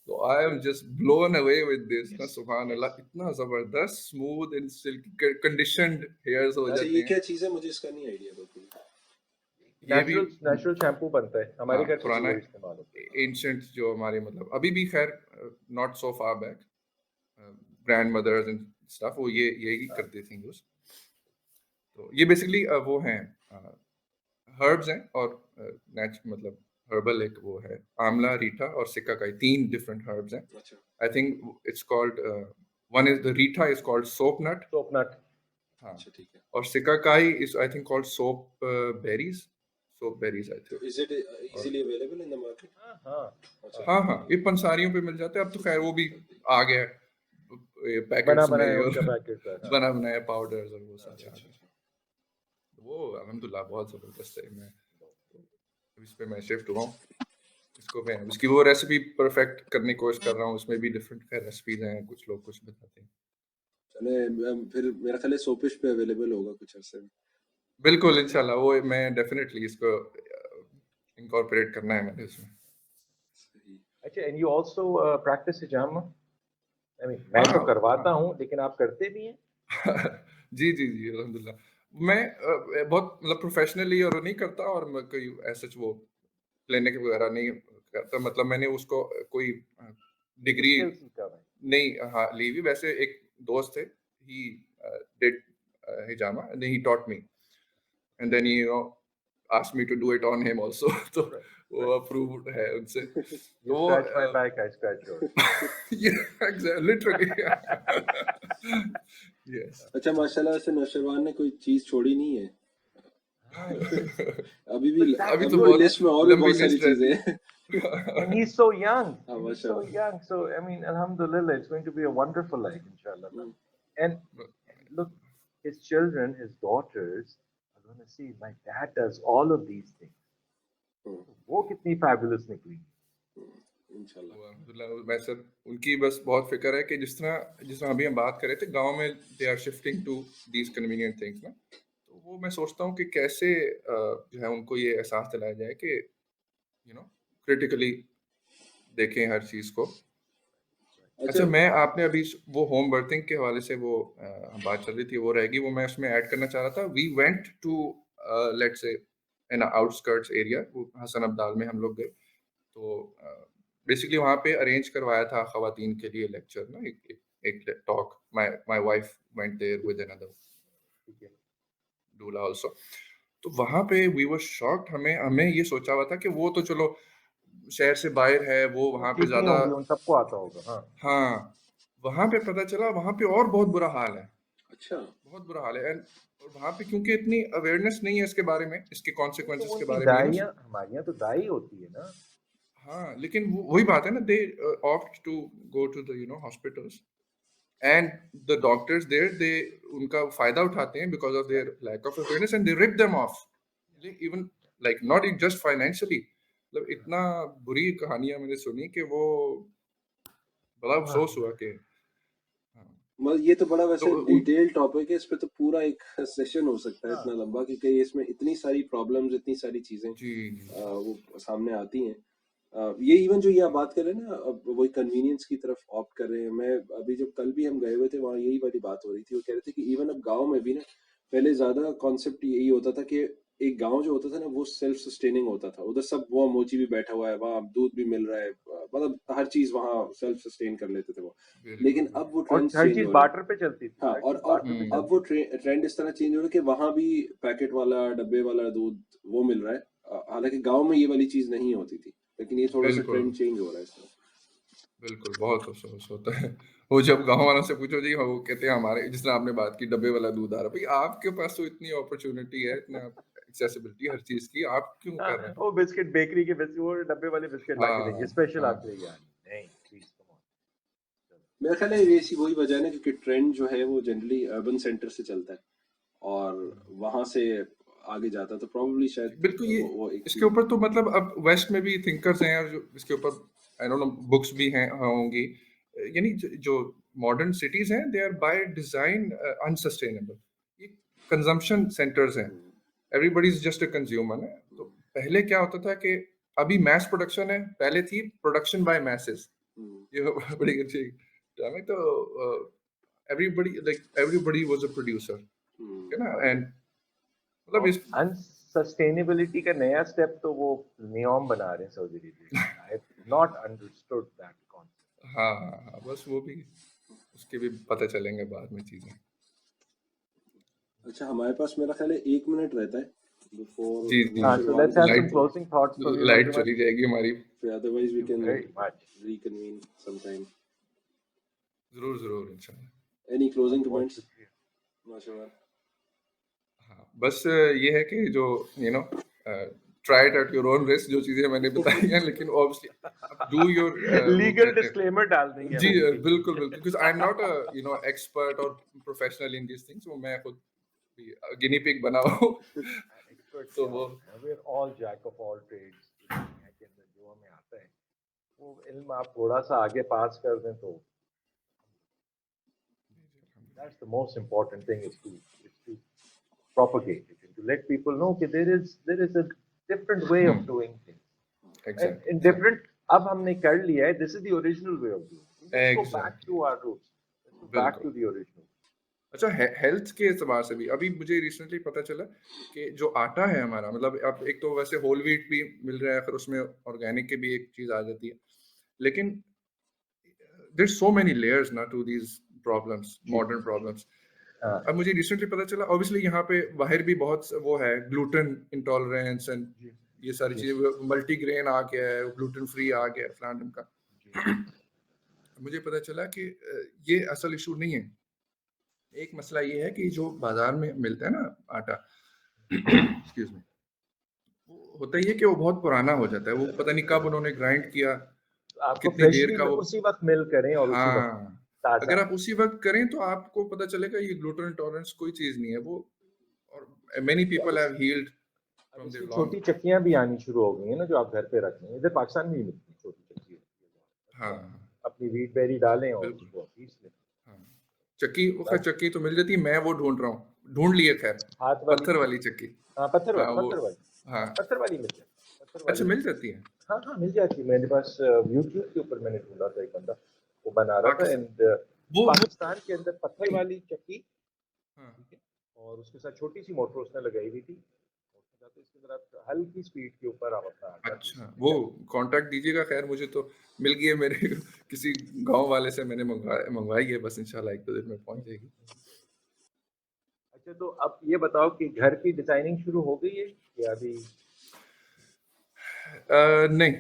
तो I am just blown away with this ना. Yes, सुभान yes. अल्लाह, इतना जबरदस्त smooth and silky conditioned hairs हो अच्छा, जाते ये हैं. क्या चीज है? मुझे इसका नहीं आइडिया बिल्कुल. ये भी नेचुरल शैम्पू बनता है हाँ, हमारे घर पे भी पुराना वही इस्तेमाल होता है. एंशिएंट जो हमारे मतलब अभी भी खैर not so far back grand mothers and stuff वो ये यही करते थे यूज. तो ये बेसिकली वो हैं हर्ब्स हैं और मतलब हर्बल एक वो है आमला रीठा और सिकाकाई, 3 डिफरेंट हर्ब्स हैं. अच्छा. I think it's called one is the Rita is called soap nut. Soap nut. हाँ. अच्छा, ठीक है. और Sikakai is I think called soap berries. Soap berries I तो think. Is it easily available in the market? हाँ हाँ. अच्छा. हाँ हाँ, ये पंसारियों पे मिल जाते हैं. अब तो खैर वो भी आ गया है बना पैकेट्स में बनाया और उनका पैकेट है. हाँ. बना बनाया पाउडर्स और वो सारे अच्छा, आ अच्छा, गए. अच्छा. वो अल्हम्दुलिल्लाह बहुत ज़बरदस्त है. मैं इस पे मैं शिफ्ट हुआ हूँ. इसको मैं इसकी वो रेसिपी परफेक्ट करने की कोशिश कर रहा हूँ. उसमें भी डिफरेंट खैर रेसिपीज हैं, कुछ लोग कुछ बताते हैं. चले, फिर मेरा ख्याल है सोपिश पे अवेलेबल होगा कुछ अरसे में. बिल्कुल इंशाल्लाह वो मैं डेफिनेटली इसको इनकॉर्पोरेट करना है मैंने इसमें. सही. अच्छा, and you also practice hijama? I mean मैं तो हाँ करवाता हाँ. हूँ लेकिन आप करते भी हैं? जी जी जी अल्हम्दुलिल्लाह. मैं बहुत मतलब प्रोफेशनली और नहीं करता और मैं कोई ऐसा वो क्लिनिक वगैरह नहीं करता. मतलब मैंने उसको कोई डिग्री स्किल सीखा है. नहीं हाँ ली हुई. वैसे एक दोस्त थे, ही डिड हिजामा and he taught me and then he asked me to do it on him also. तो Right, वो right. अप्रूव्ड है उनसे. You तो वो scratch my back, I scratch yours. yeah exactly literally. Yes. अच्छा, माशाल्लाह से नौशरवान ने कोई चीज छोड़ी नहीं है. हाँ, ये अभी भी but that अभी is तो अभी भी बहुत लिस्ट में और भी लंबी बहुत सारी लिस्ट चीजें रहती हैं. and he's so young. हाँ, And he's so माशाल्लाह. young. So I mean, Alhamdulillah, it's going to be a wonderful life, inshallah. And look, his children, his daughters, are going to see my dad does all of these things. वो कितनी fabulous निकली. इंशाल्लाह. अल्हम्दुलिल्लाह. मैं sir उनकी बस बहुत फिक्र है कि जिस तरह अभी हम बात कर रहे थे गांव में they are shifting to these convenient things ना. तो वो मैं सोचता हूँ कि कैसे जो है उनको ये एहसास दिलाया जाए कि यू नो क्रिटिकली देखें हर चीज को. अच्छा. अच्छा, मैं आपने अभी वो होम बर्थिंग के हवाले से वो बात चल रही थी वो रहेगी, वो मैं उसमें ऐड करना चाह रहा था. We went to let's say in outskirts area, वो हसन अब्दाल में हम लोग गए. तो बेसिकली वहाँ पे अरेंज करवाया था खवातीन के लिए लेक्चर ना, एक talk. My wife went there with another ठीक है. दूल्हा आल्सो. तो वहाँ पे वी वर शॉक्ड, हमें ये सोचा हुआ था कि वो तो चलो शहर से बाहर है, वो वहाँ पे ठीक नहीं ज़्यादा, होंगी, उन सबको आता होगा। हाँ, हाँ, वहाँ पे पता चला वहाँ पे और बहुत बुरा हाल है, अच्छा। बहुत बुरा हाल है। एंड और वहाँ पे क्योंकि इतनी अवेयरनेस नहीं है इसके बारे में, इसके तो कॉन्सिक्वेंसेस के उनकी बारे में, दाइयाँ, हमारे यहाँ तो दाई होती है ना। हाँ, लेकिन वही बात है ना, they opt to go to the hospitals and the doctors there, they उनका फायदा उठाते हैं because of their lack of awareness and they rip them off, even like not just financially. मतलब इतना बुरी कहानियां मैंने सुनी कि वो बड़ा अफसोस हुआ कि हाँ, मतलब ये तो बड़ा तो वैसे डिटेल टॉपिक है, इस पे तो पूरा एक सेशन हो सकता है हाँ, इतना लंबा, क्योंकि इसमें इतनी सारी प्रॉब्लम्स, इतनी सारी चीजें जी जी वो सामने आती हैं। ये इवन जो ये आप बात कर रहे हैं ना, अब वही कन्वीनियंस की तरफ ऑप्ट कर रहे हैं। मैं अभी जब कल भी हम गए हुए थे वहाँ, यही वाली बात हो रही थी। वो कह रहे थे कि इवन अब गांव में भी ना, पहले ज्यादा कॉन्सेप्ट यही होता था कि एक गांव जो होता था ना वो सेल्फ सस्टेनिंग होता था। उधर सब, वो मोची भी बैठा हुआ है, वहाँ दूध भी मिल रहा है, मतलब हर चीज वहाँ सेल्फ सस्टेन कर लेते थे वो। बिल्कुल लेकिन अब बिल्कुल वो और ट्रेंड्स हर चेंज चीज हो रहे हैं। बार्टर पे चलती थी, हाँ, हर और चीज बार्टर पे अब चलती वो थी। ट्रेंड इस तरह चेंज हो रहा है कि वहां भी पैकेट वाला, डब्बे वाला दूध वो मिल रहा है। हालांकि गांव में ये वाली चीज नहीं होती थी, लेकिन ये थोड़ा सा बिल्कुल ट्रेंड चेंज हो रहा है इस तरह। बिल्कुल बहुत अफसोस होता है। वो जब गांव वालों से पूछो जी, हाँ, वो कहते हैं हमारे, जिस तरह आपने बात की डब्बे वाला दूध आ रहा है, भाई आपके पास तो इतनी अपॉर्चुनिटी है, इतना एक्सेसिबिलिटी हर चीज की, आप क्यों हाँ, कर रहे हैं? वो बिस्किट, बेकरी के बिस्किट, वो डब्बे वाले बिस्किट ला के देंगे, हाँ स्पेशल हाँ आपके लिए यार। नहीं, प्लीज कम ऑन। मेरा ख्याल है ये इसी वही वजह है ना, क्योंकि ट्रेंड जो है वो जनरली अर्बन सेंटर से चलता है और वहां से आगे जाता है, तो प्रॉब्ली शायद बिल्कुल। ये वो एक इसके चीज। ऊपर तो मतलब अब वेस्ट में भी थिंकर्स हैं, और जो इसके ऊपर आई डोंट नो बुक्स भी हैं होंगी, यानी जो मॉडर्न सिटीज हैं, they are by design unsustainable. ये कंजम्पशन सेंटर्स हैं, everybody is just a consumer है। तो पहले क्या होता था कि अभी मैस प्रोडक्शन है, पहले थी प्रोडक्शन बाय मैसेस। ये बड़ी अच्छी term है। तो एवरीबडी वाज अ प्रोड्यूसर, ठीक है ना। एंड मतलब इस, अनसस्टेनेबिलिटी का नया स्टेप तो वो नियम बना रहे हैं सऊदी अरेबिया में। I have not understood that concept. हाँ हाँ हाँ, बस वो भी, उसके भी पता चलेंगे बाद में चीजें। अच्छा, हमारे पास मेरा ख्याल है 1 मिनट रहता है जी बिफोर जी, हाँ, so नौशरवान let's को have some जाना लाइट, पड़े। closing thoughts from you, light Nowsherwan. चली जाएगी हमारी। फिर otherwise we Thank you can very much. Reconvene sometime. जरूर जरूर इंशाल्लाह। एनी क्लोजिंग बहुत बहुत कमेंट्स शुक्रिया। नौशरवान? हाँ, बस ये है कि जो try it at your own risk, जो चीजें मैंने बताई हैं, लेकिन ऑब्वियसली अब डू योर वो लीगल कहते हैं, डिस्क्लेमर डाल देंगे जी हम नीचे। बिल्कुल बिल्कुल, because I am not a expert और प्रोफेशनल इन दिस थिंग्स, वो मैं खुद गिनी पिग बना हूँ। एक्सपर्ट तो क्या वो होते हैं, we are all jack of all trades. दुनिया के अंदर जो हमें आता है, वो इल्म आप थोड़ा सा आगे पास कर दें तो that's the most important thing, is to propagate it and to let people know that there is a different way of doing things. And in exactly different, अब हमने कर लिया है, this is the original way of doing it. Let's go back exactly, to our roots. Let's go back बिल्कुल। to the original. अच्छा, health के एतबार से भी अभी मुझे रिसेंटली पता चला कि जो आटा है हमारा, मतलब अब एक तो वैसे होल व्हीट भी मिल रहा है, फिर उसमें ऑर्गेनिक की भी एक चीज आ जाती है, लेकिन देयर सो मेनी लेयर्स ना to these problems, modern problems. हाँ, अब मुझे रिसेंटली पता चला, ऑब्वियसली यहाँ पे बाहर भी बहुत वो है, ग्लूटेन इंटॉलरेंस एंड जी, ये सारी जी, चीजें, मल्टीग्रेन आ गया है, ग्लूटेन फ्री आ गया है, फलान का। जी, मुझे पता चला कि ये असल इशू नहीं है। एक मसला ये है कि जो बाजार में मिलता है ना आटा, एक्सक्यूज मी, वो होता ही है कि वो बहुत पुराना हो जाता है, वो पता नहीं कब उन्होंने ग्राइंड किया, आपको कितनी फ्रेश देर भी का वो। उसी वक्त मिल करें और उसी वक्त हाँ, ताजा। अगर आप उसी वक्त करें तो आपको पता चलेगा ये ग्लूटेन इंटॉलरेंस कोई चीज नहीं है वो। और मेनी तो पीपल हैव हील्ड अब फ्रॉम इसकी देयर छोटी लॉन्ग। चक्कियां भी आनी शुरू हो गई हैं ना, जो आप घर पे रख लें। इधर पाकिस्तान में भी मिलती है छोटी चक्की होती है, हाँ तो अपनी व्हीट बेरी डालें और बिल्कुल। उसको पीस लें। हाँ, चक्की, वो खैर बस चक्की तो मिल जाती है, मैं वो ढूंढ रहा हूँ, ढूंढ लिए खैर, हाथ वाली, पत्थर वाली चक्की। हाँ पत्थर हाँ वाली, वो, पत्थर वाली, हाँ, पत्थर वाली मिल जाती है, पत्थर अच्छा वाली। मिल जाती है। हाँ हाँ, मिल जाती है। मेरे पास यूट्यूब के ऊपर मैंने ढूंढा था, एक बंदा वो बना रहा था। पाकिस्तान, एंड वो पाकिस्तान के अंदर पत्थर नहीं, वाली चक्की, हाँ, ठीक है, और उसके साथ छोटी सी मोटर उसने लगाई हुई थी, और उसके साथ इसके अंदर आप हल्की स्पीड के ऊपर आप अपना आटा पीस अच्छा, सकते वो हैं। कांटेक्ट दीजिएगा, खैर मुझे तो मिल गई है मेरे किसी गांव वाले से मैंने मंगवाई है, बस इंशाल्लाह एक दो दिन में पहुंच जाएगी। अच्छा, तो अब ये बताओ कि घर की डिजाइनिंग शुरू हो गई है या अभी नहीं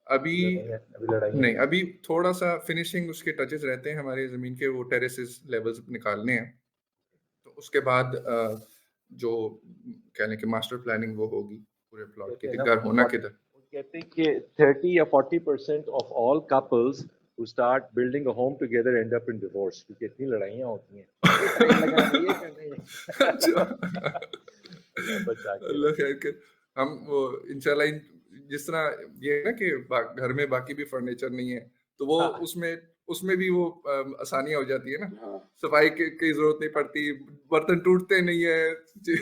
अभी लड़ाइयाँ नहीं, चल अभी थोड़ा सा फिनिशिंग उसके टचेस रहते हैं हमारे ज़मीन के, वो टेरेसेस लेवल्स निकालने हैं, तो उसके बाद जो कह लें कि मास्टर प्लानिंग वो होगी पूरे प्लॉट कहते की हैं कि ना घर होना किधर। वो कहते हैं कि 30 या 40% of all couples who start building a home together end up in divorce, क्योंकि इतनी लड़ाइयाँ होती हैं, ये टाइल लगाना है, ये करना है अच्छा अल्लाह बचा के अल्लाह रखे। खैर के हम वो इंशाल्लाह जिस तरह ये है ना कि घर में बाकी भी फर्नीचर नहीं है, तो वो हाँ, उसमें उसमें भी वो आसानियां हो जाती है ना, हाँ सफाई की जरूरत नहीं पड़ती, बर्तन टूटते नहीं है तो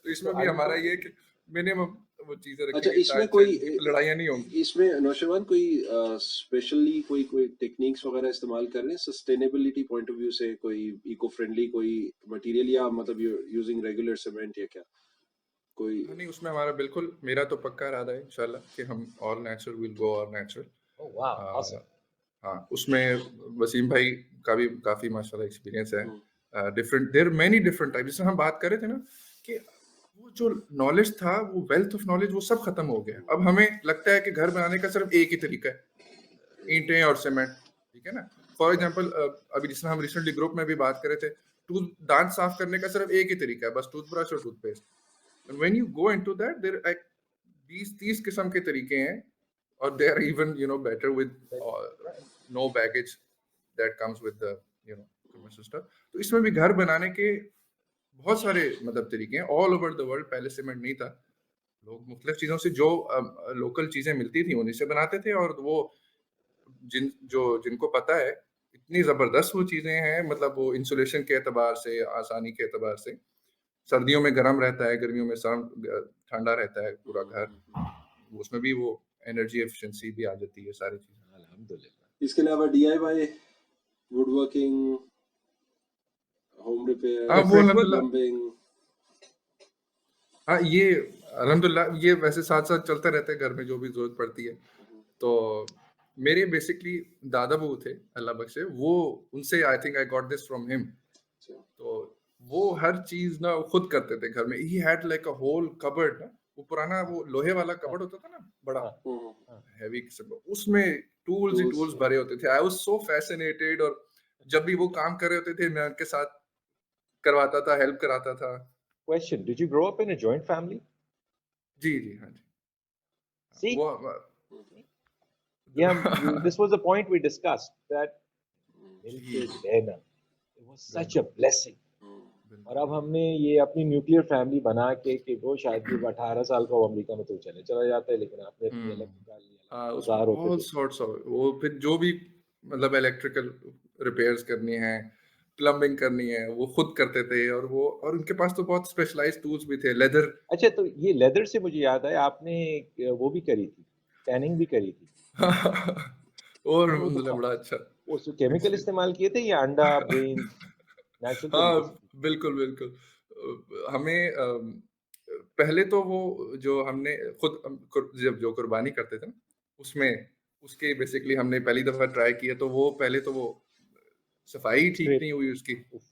तो इसमें भी हमारा ये है कि मिनिमम वो चीजें अच्छा रखेंगे इसमें कोई लड़ाइयाँ नहीं होंगी। इसमें नौशवान कोई स्पेशली कोई कोई टेक्निक्स वगैरह इस्तेमाल कर रहे हैं सस्टेनेबिलिटी पॉइंट ऑफ व्यू से, कोई इको फ्रेंडली कोई मटेरियल, या मतलब यूजिंग रेगुलर सीमेंट या क्या कोई? हाँ नहीं, उसमें हमारा बिल्कुल, मेरा तो पक्का इरादा है इंशाल्लाह कि हम all natural will go all natural. Oh वाह, ऑसम। हाँ, उसमें वसीम भाई का भी काफ़ी माशाल्लाह एक्सपीरियंस है। Hmm, different there many different type, जैसे हम बात कर रहे थे ना कि वो जो नॉलेज था, वो वेल्थ ऑफ नॉलेज वो सब खत्म हो गया। अब हमें लगता है कि घर बनाने का सिर्फ एक ही तरीका है, ईंटें और सीमेंट, ठीक है ना। फॉर एग्जांपल अभी जिसमें हम रिसेंटली ग्रुप में भी बात कर रहे थे, दांत साफ करने का सिर्फ एक ही तरीका है, बस टूथब्रश और toothpaste. And when you go into that, there are like 20-30 किस्म के तरीके हैं, और they are even better with no baggage that comes with the commercial stuff. तो इसमें भी घर बनाने के बहुत सारे मतलब तरीके हैं ऑल ओवर द वर्ल्ड। पहले सीमेंट नहीं था, लोग मुख्तलिफ चीज़ों से जो लोकल चीज़ें मिलती थी उन्हीं से बनाते थे, और वो जिनको पता है, इतनी ज़बरदस्त वो चीज़ें हैं, मतलब वो इंसुलेशन के एतबार से, आसानी के एतबार से, सर्दियों में गर्म रहता है, गर्मियों में ठंडा रहता है पूरा घर, उसमें भी वो एनर्जी एफिशिएंसी भी आ जाती है, सारी चीज़ें। अल्हम्दुलिल्लाह। इसके अलावा DIY, वुडवर्किंग, होम हाँ रिपेयर, वो अल्हम्दुलिल्लाह, प्लम्बिंग। हाँ ये अल्हम्दुलिल्लाह ये वैसे साथ साथ चलता रहता है घर में, जो भी जरूरत पड़ती है। तो मेरे बेसिकली दादा बहू थे, अल्लाह बख्शे, वो उनसे I think I got this from him. तो वो हर चीज ना वो खुद करते थे घर में। He had like a whole cupboard ना, वो पुराना वो लोहे वाला कबर्ड होता था ना, बड़ा हैवी किस्म का, उसमें टूल्स ही टूल्स भरे होते थे। आई वाज सो फैसिनेटेड, और जब भी वो काम कर रहे होते थे मैं उनके साथ करवाता था, हेल्प कराता था। Question: Did you grow up in a joint family? जी जी, हाँ जी। See, वो yeah, this was the point we discussed, that मिलके रहना, it was such a blessing. और अब हमने ये अपनी न्यूक्लियर फैमिली बना के कि वो शायद भी 18 साल का वो अमेरिका में तो चला जाता है, लेकिन आपने अपनी अलग निकाल लिया, हाँ, अलग उसमें बाजार होते ऑल थे। सॉर्ट्स ऑफ वो, फिर जो भी मतलब इलेक्ट्रिकल रिपेयर्स करनी है, प्लम्बिंग करनी है, वो खुद करते थे। और उनके पास तो बहुत स्पेशलाइज्ड टूल्स भी थे, लेदर। अच्छा, तो ये लेदर से मुझे याद है, आपने वो भी करी थी, टैनिंग भी करी थी, और और वो तो मतलब बड़ा अच्छा उसमें केमिकल एक्सपीरियंस। इस्तेमाल किए थे या अंडा ब्रेन्स नेचुरल हाँ तरीके से की? बिल्कुल बिल्कुल। हमें पहले तो वो जो हमने खुद जब जो कुर्बानी करते थे ना, उसमें उसके बेसिकली हमने पहली दफा ट्राई किया, तो वो पहले तो वो सफाई ठीक स्ट्रेट, नहीं हुई उसकी, उफ,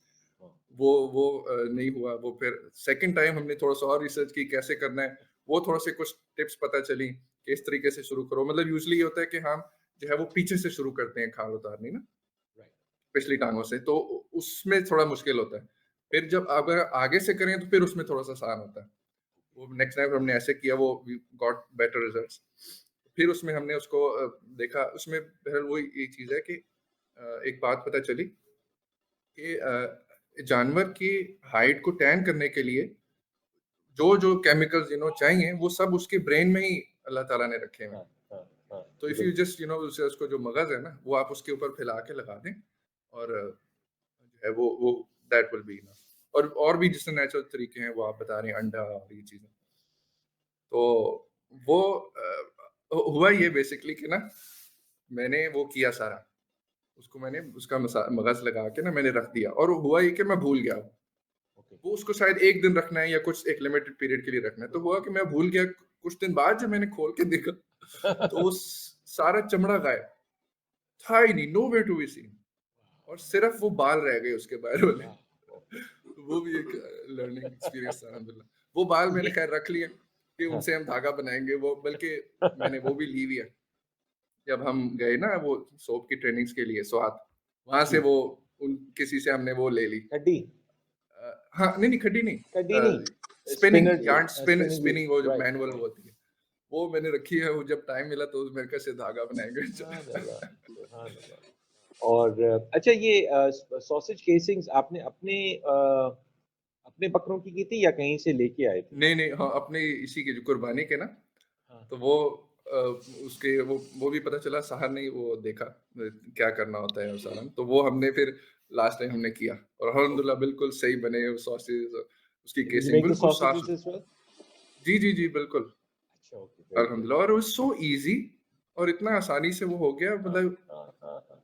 हाँ, वो नहीं हुआ। वो फिर सेकंड टाइम हमने थोड़ा सा और रिसर्च की कैसे करना है, वो थोड़ा से कुछ टिप्स पता चली कि इस तरीके से शुरू करो। मतलब यूजली ये होता है कि हम जो है वो पीछे से शुरू करते हैं खाल उतारनी ना, राइट, पिछली टांगों से, तो उसमें थोड़ा मुश्किल होता है। फिर जब अगर आगे से करें तो फिर उसमें थोड़ा सा आसान होता है। वो नेक्स्ट टाइम हमने ऐसे किया, वो गॉट बेटर रिजल्ट्स। फिर उसमें हमने उसको देखा, उसमें बहरहाल वही एक चीज़ है कि एक बात पता चली कि जानवर की हाइट को टैन करने के लिए जो केमिकल्स चाहिए, वो सब उसके ब्रेन में ही अल्लाह ताला ने रखे हुए हैं। हाँ हाँ हाँ, तो इफ यू जस्ट उसको जो मगज है ना, वो आप उसके ऊपर फैला के लगा दें, और जो है वो दैट विल बी इनफ। और भी जिससे नेचुरल तरीके हैं वो आप बता रहे हैं, अंडा और ये चीजें। तो वो हुआ ये बेसिकली कि ना, मैंने वो किया सारा, उसको मैंने उसका मगज लगा के ना मैंने रख दिया, और हुआ ये कि मैं भूल गया। ओके, वो उसको शायद एक दिन रखना है या कुछ एक लिमिटेड पीरियड के लिए रखना है, तो हुआ कि मैं भूल गया। कुछ दिन बाद जब मैंने खोल के देखा, तो वो सारा चमड़ा गायब था ही नहीं, no way to be seen, और सिर्फ वो बाल रह गए उसके बाहर वाले। वो भी एक लर्निंग एक्सपीरियंस था अल्हम्दुलिल्लाह। वो बाल मैंने खैर रख लिए कि उनसे हम धागा बनाएंगे, वो बल्कि मैंने वो भी ली हुई है। जब हम गए ना वो सोप की ट्रेनिंग्स के लिए स्वात, वहां से वो उन किसी से हमने वो ले ली। खड्डी हाँ नहीं नहीं खड्डी नहीं, खड्डी नहीं spinning spinner yarn spinning wheel spinning वो जो राइट मैनुअल राइट होती है वो मैंने रखी है। वो जब टाइम मिला तो मेरे से धागा बनाएंगे। सुभान अल्लाह सुभान अल्लाह। और अच्छा ये सॉसेज केसिंग्स आपने अपने बकरों की थी या कहीं से लेके आए थे? नहीं नहीं, हाँ अपने इसी के जो कुर्बानी के ना, हाँ तो वो उसके वो भी पता चला साहर ने वो देखा क्या करना होता है और सारा, तो वो हमने फिर लास्ट टाइम हमने किया और अल्हम्दुलिल्लाह बिल्कुल सही बने सॉसेज, उसकी Did you casing make the बिल्कुल साफ sausages सुथरी। as well? जी जी जी बिल्कुल अच्छा ओके वेरी गुड। अल्हम्दुलिल्लाह, और वो सो इजी और इतना आसानी से वो हो गया, मतलब हाँ हाँ हाँ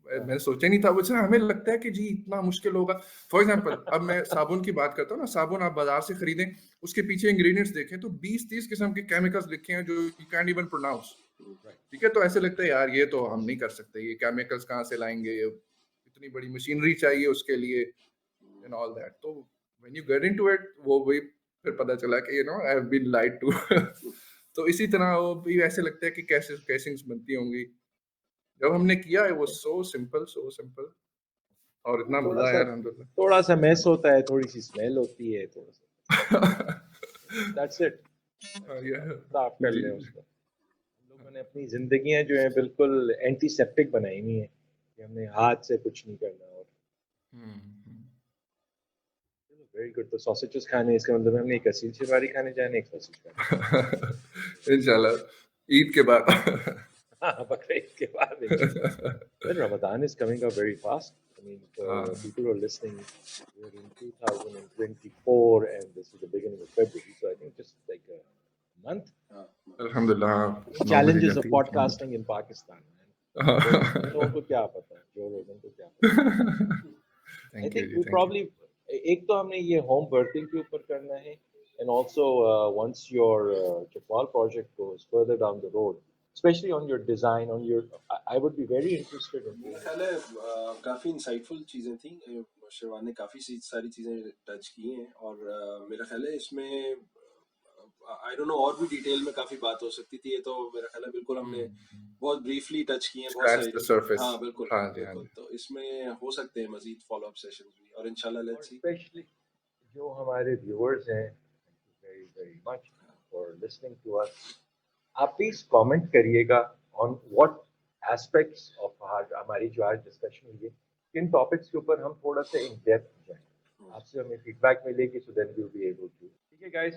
मैंने सोचा नहीं था। वो हमें लगता है कि जी इतना मुश्किल होगा। फॉर एग्जांपल अब मैं साबुन की बात करता हूँ ना, साबुन आप बाजार से खरीदें, उसके पीछे इंग्रेडिएंट्स देखें तो 20-30 किस्म के केमिकल्स लिखे हैं जो यू कैंट इवन प्रोनाउंस। ठीक है, तो ऐसे लगता है यार ये तो हम नहीं कर सकते, ये केमिकल्स कहाँ से लाएंगे, इतनी बड़ी मशीनरी चाहिए उसके लिए एंड ऑल दैट। तो when you get into it वो वही फिर पता चला कि you know I have been lied to. तो इसी तरह वो भी ऐसे लगता है कि कैसे केसिंग्स बनती होंगी। जब हमने किया है वो सो सिंपल और इतना थोड़ा मजा आया सा अल्हम्दुलिल्लाह। थोड़ा सा मैस होता है थोड़ी सी स्मेल होती है थोड़ा सा दैट्स इट ये साफ कर जी लें जी। उसको। हम लोगों ने अपनी जिंदगियां जो है बिल्कुल एंटीसेप्टिक बनाई हुई है कि हमने हाथ से कुछ नहीं करना। और हम्म। Very good. तो सॉसेजेस खाने इसका मतलब हमने एक असील शिवारी खाने जाने एक सॉसेज खाने इंशाल्लाह ईद के बाद। हाँ बकरीद के बाद इंशाल्लाह। Well, Ramadan is coming up very fast. I mean, for हाँ people who are listening, we're in 2024 and this is the beginning of February. So I think just like a month. अल्हम्दुलिल्लाह, 9 महीने Challenges of तक podcasting in Pakistan, man. उन लोगों को क्या पता है, जो लोगों को क्या पता है। I थैंक यू think जी, we थैंक यू। probably एक तो हमने ये home birthing के ऊपर करना है and also once your Chapal project goes further down the road, especially on your design, on your I would be very interested in मेरा ख्याल है काफ़ी इंसाइटफुल चीज़ें थी। शेरवान ने काफ़ी सारी चीज़ें टच की हैं और मेरा ख्याल है इसमें आई डोंट नो और भी डिटेल में काफ़ी बात हो सकती थी। ये तो मेरा ख्याल है बिल्कुल हमने बहुत ब्रीफली टच किए हैं बहुत स्क्रैच द हाँ सरफेस। बिल्कुल बिल्कुल हाँ जी, हाँ बिल्कुल। जी। तो इसमें हो सकते हैं मजीद फॉलो अप सेशंस भी और इंशाल्लाह और लेट्स सी। स्पेशली जो हमारे व्यूअर्स हैं very very much for listening to us. आप प्लीज कमेंट करिएगा ऑन व्हाट एस्पेक्ट्स ऑफ हमारी जो आज डिस्कशन हुई है किन टॉपिक्स के ऊपर हम थोड़ा सा इन डेप्थ जाएं। आपसे हमें फीडबैक मिलेगी so then we will be able to. ठीक है गाइस,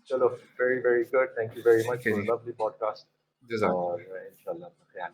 चलो very very good, thank you very much ठीक है फॉर जी, लवली पॉडकास्ट जज़ाक और इंशाल्लाह ख्याल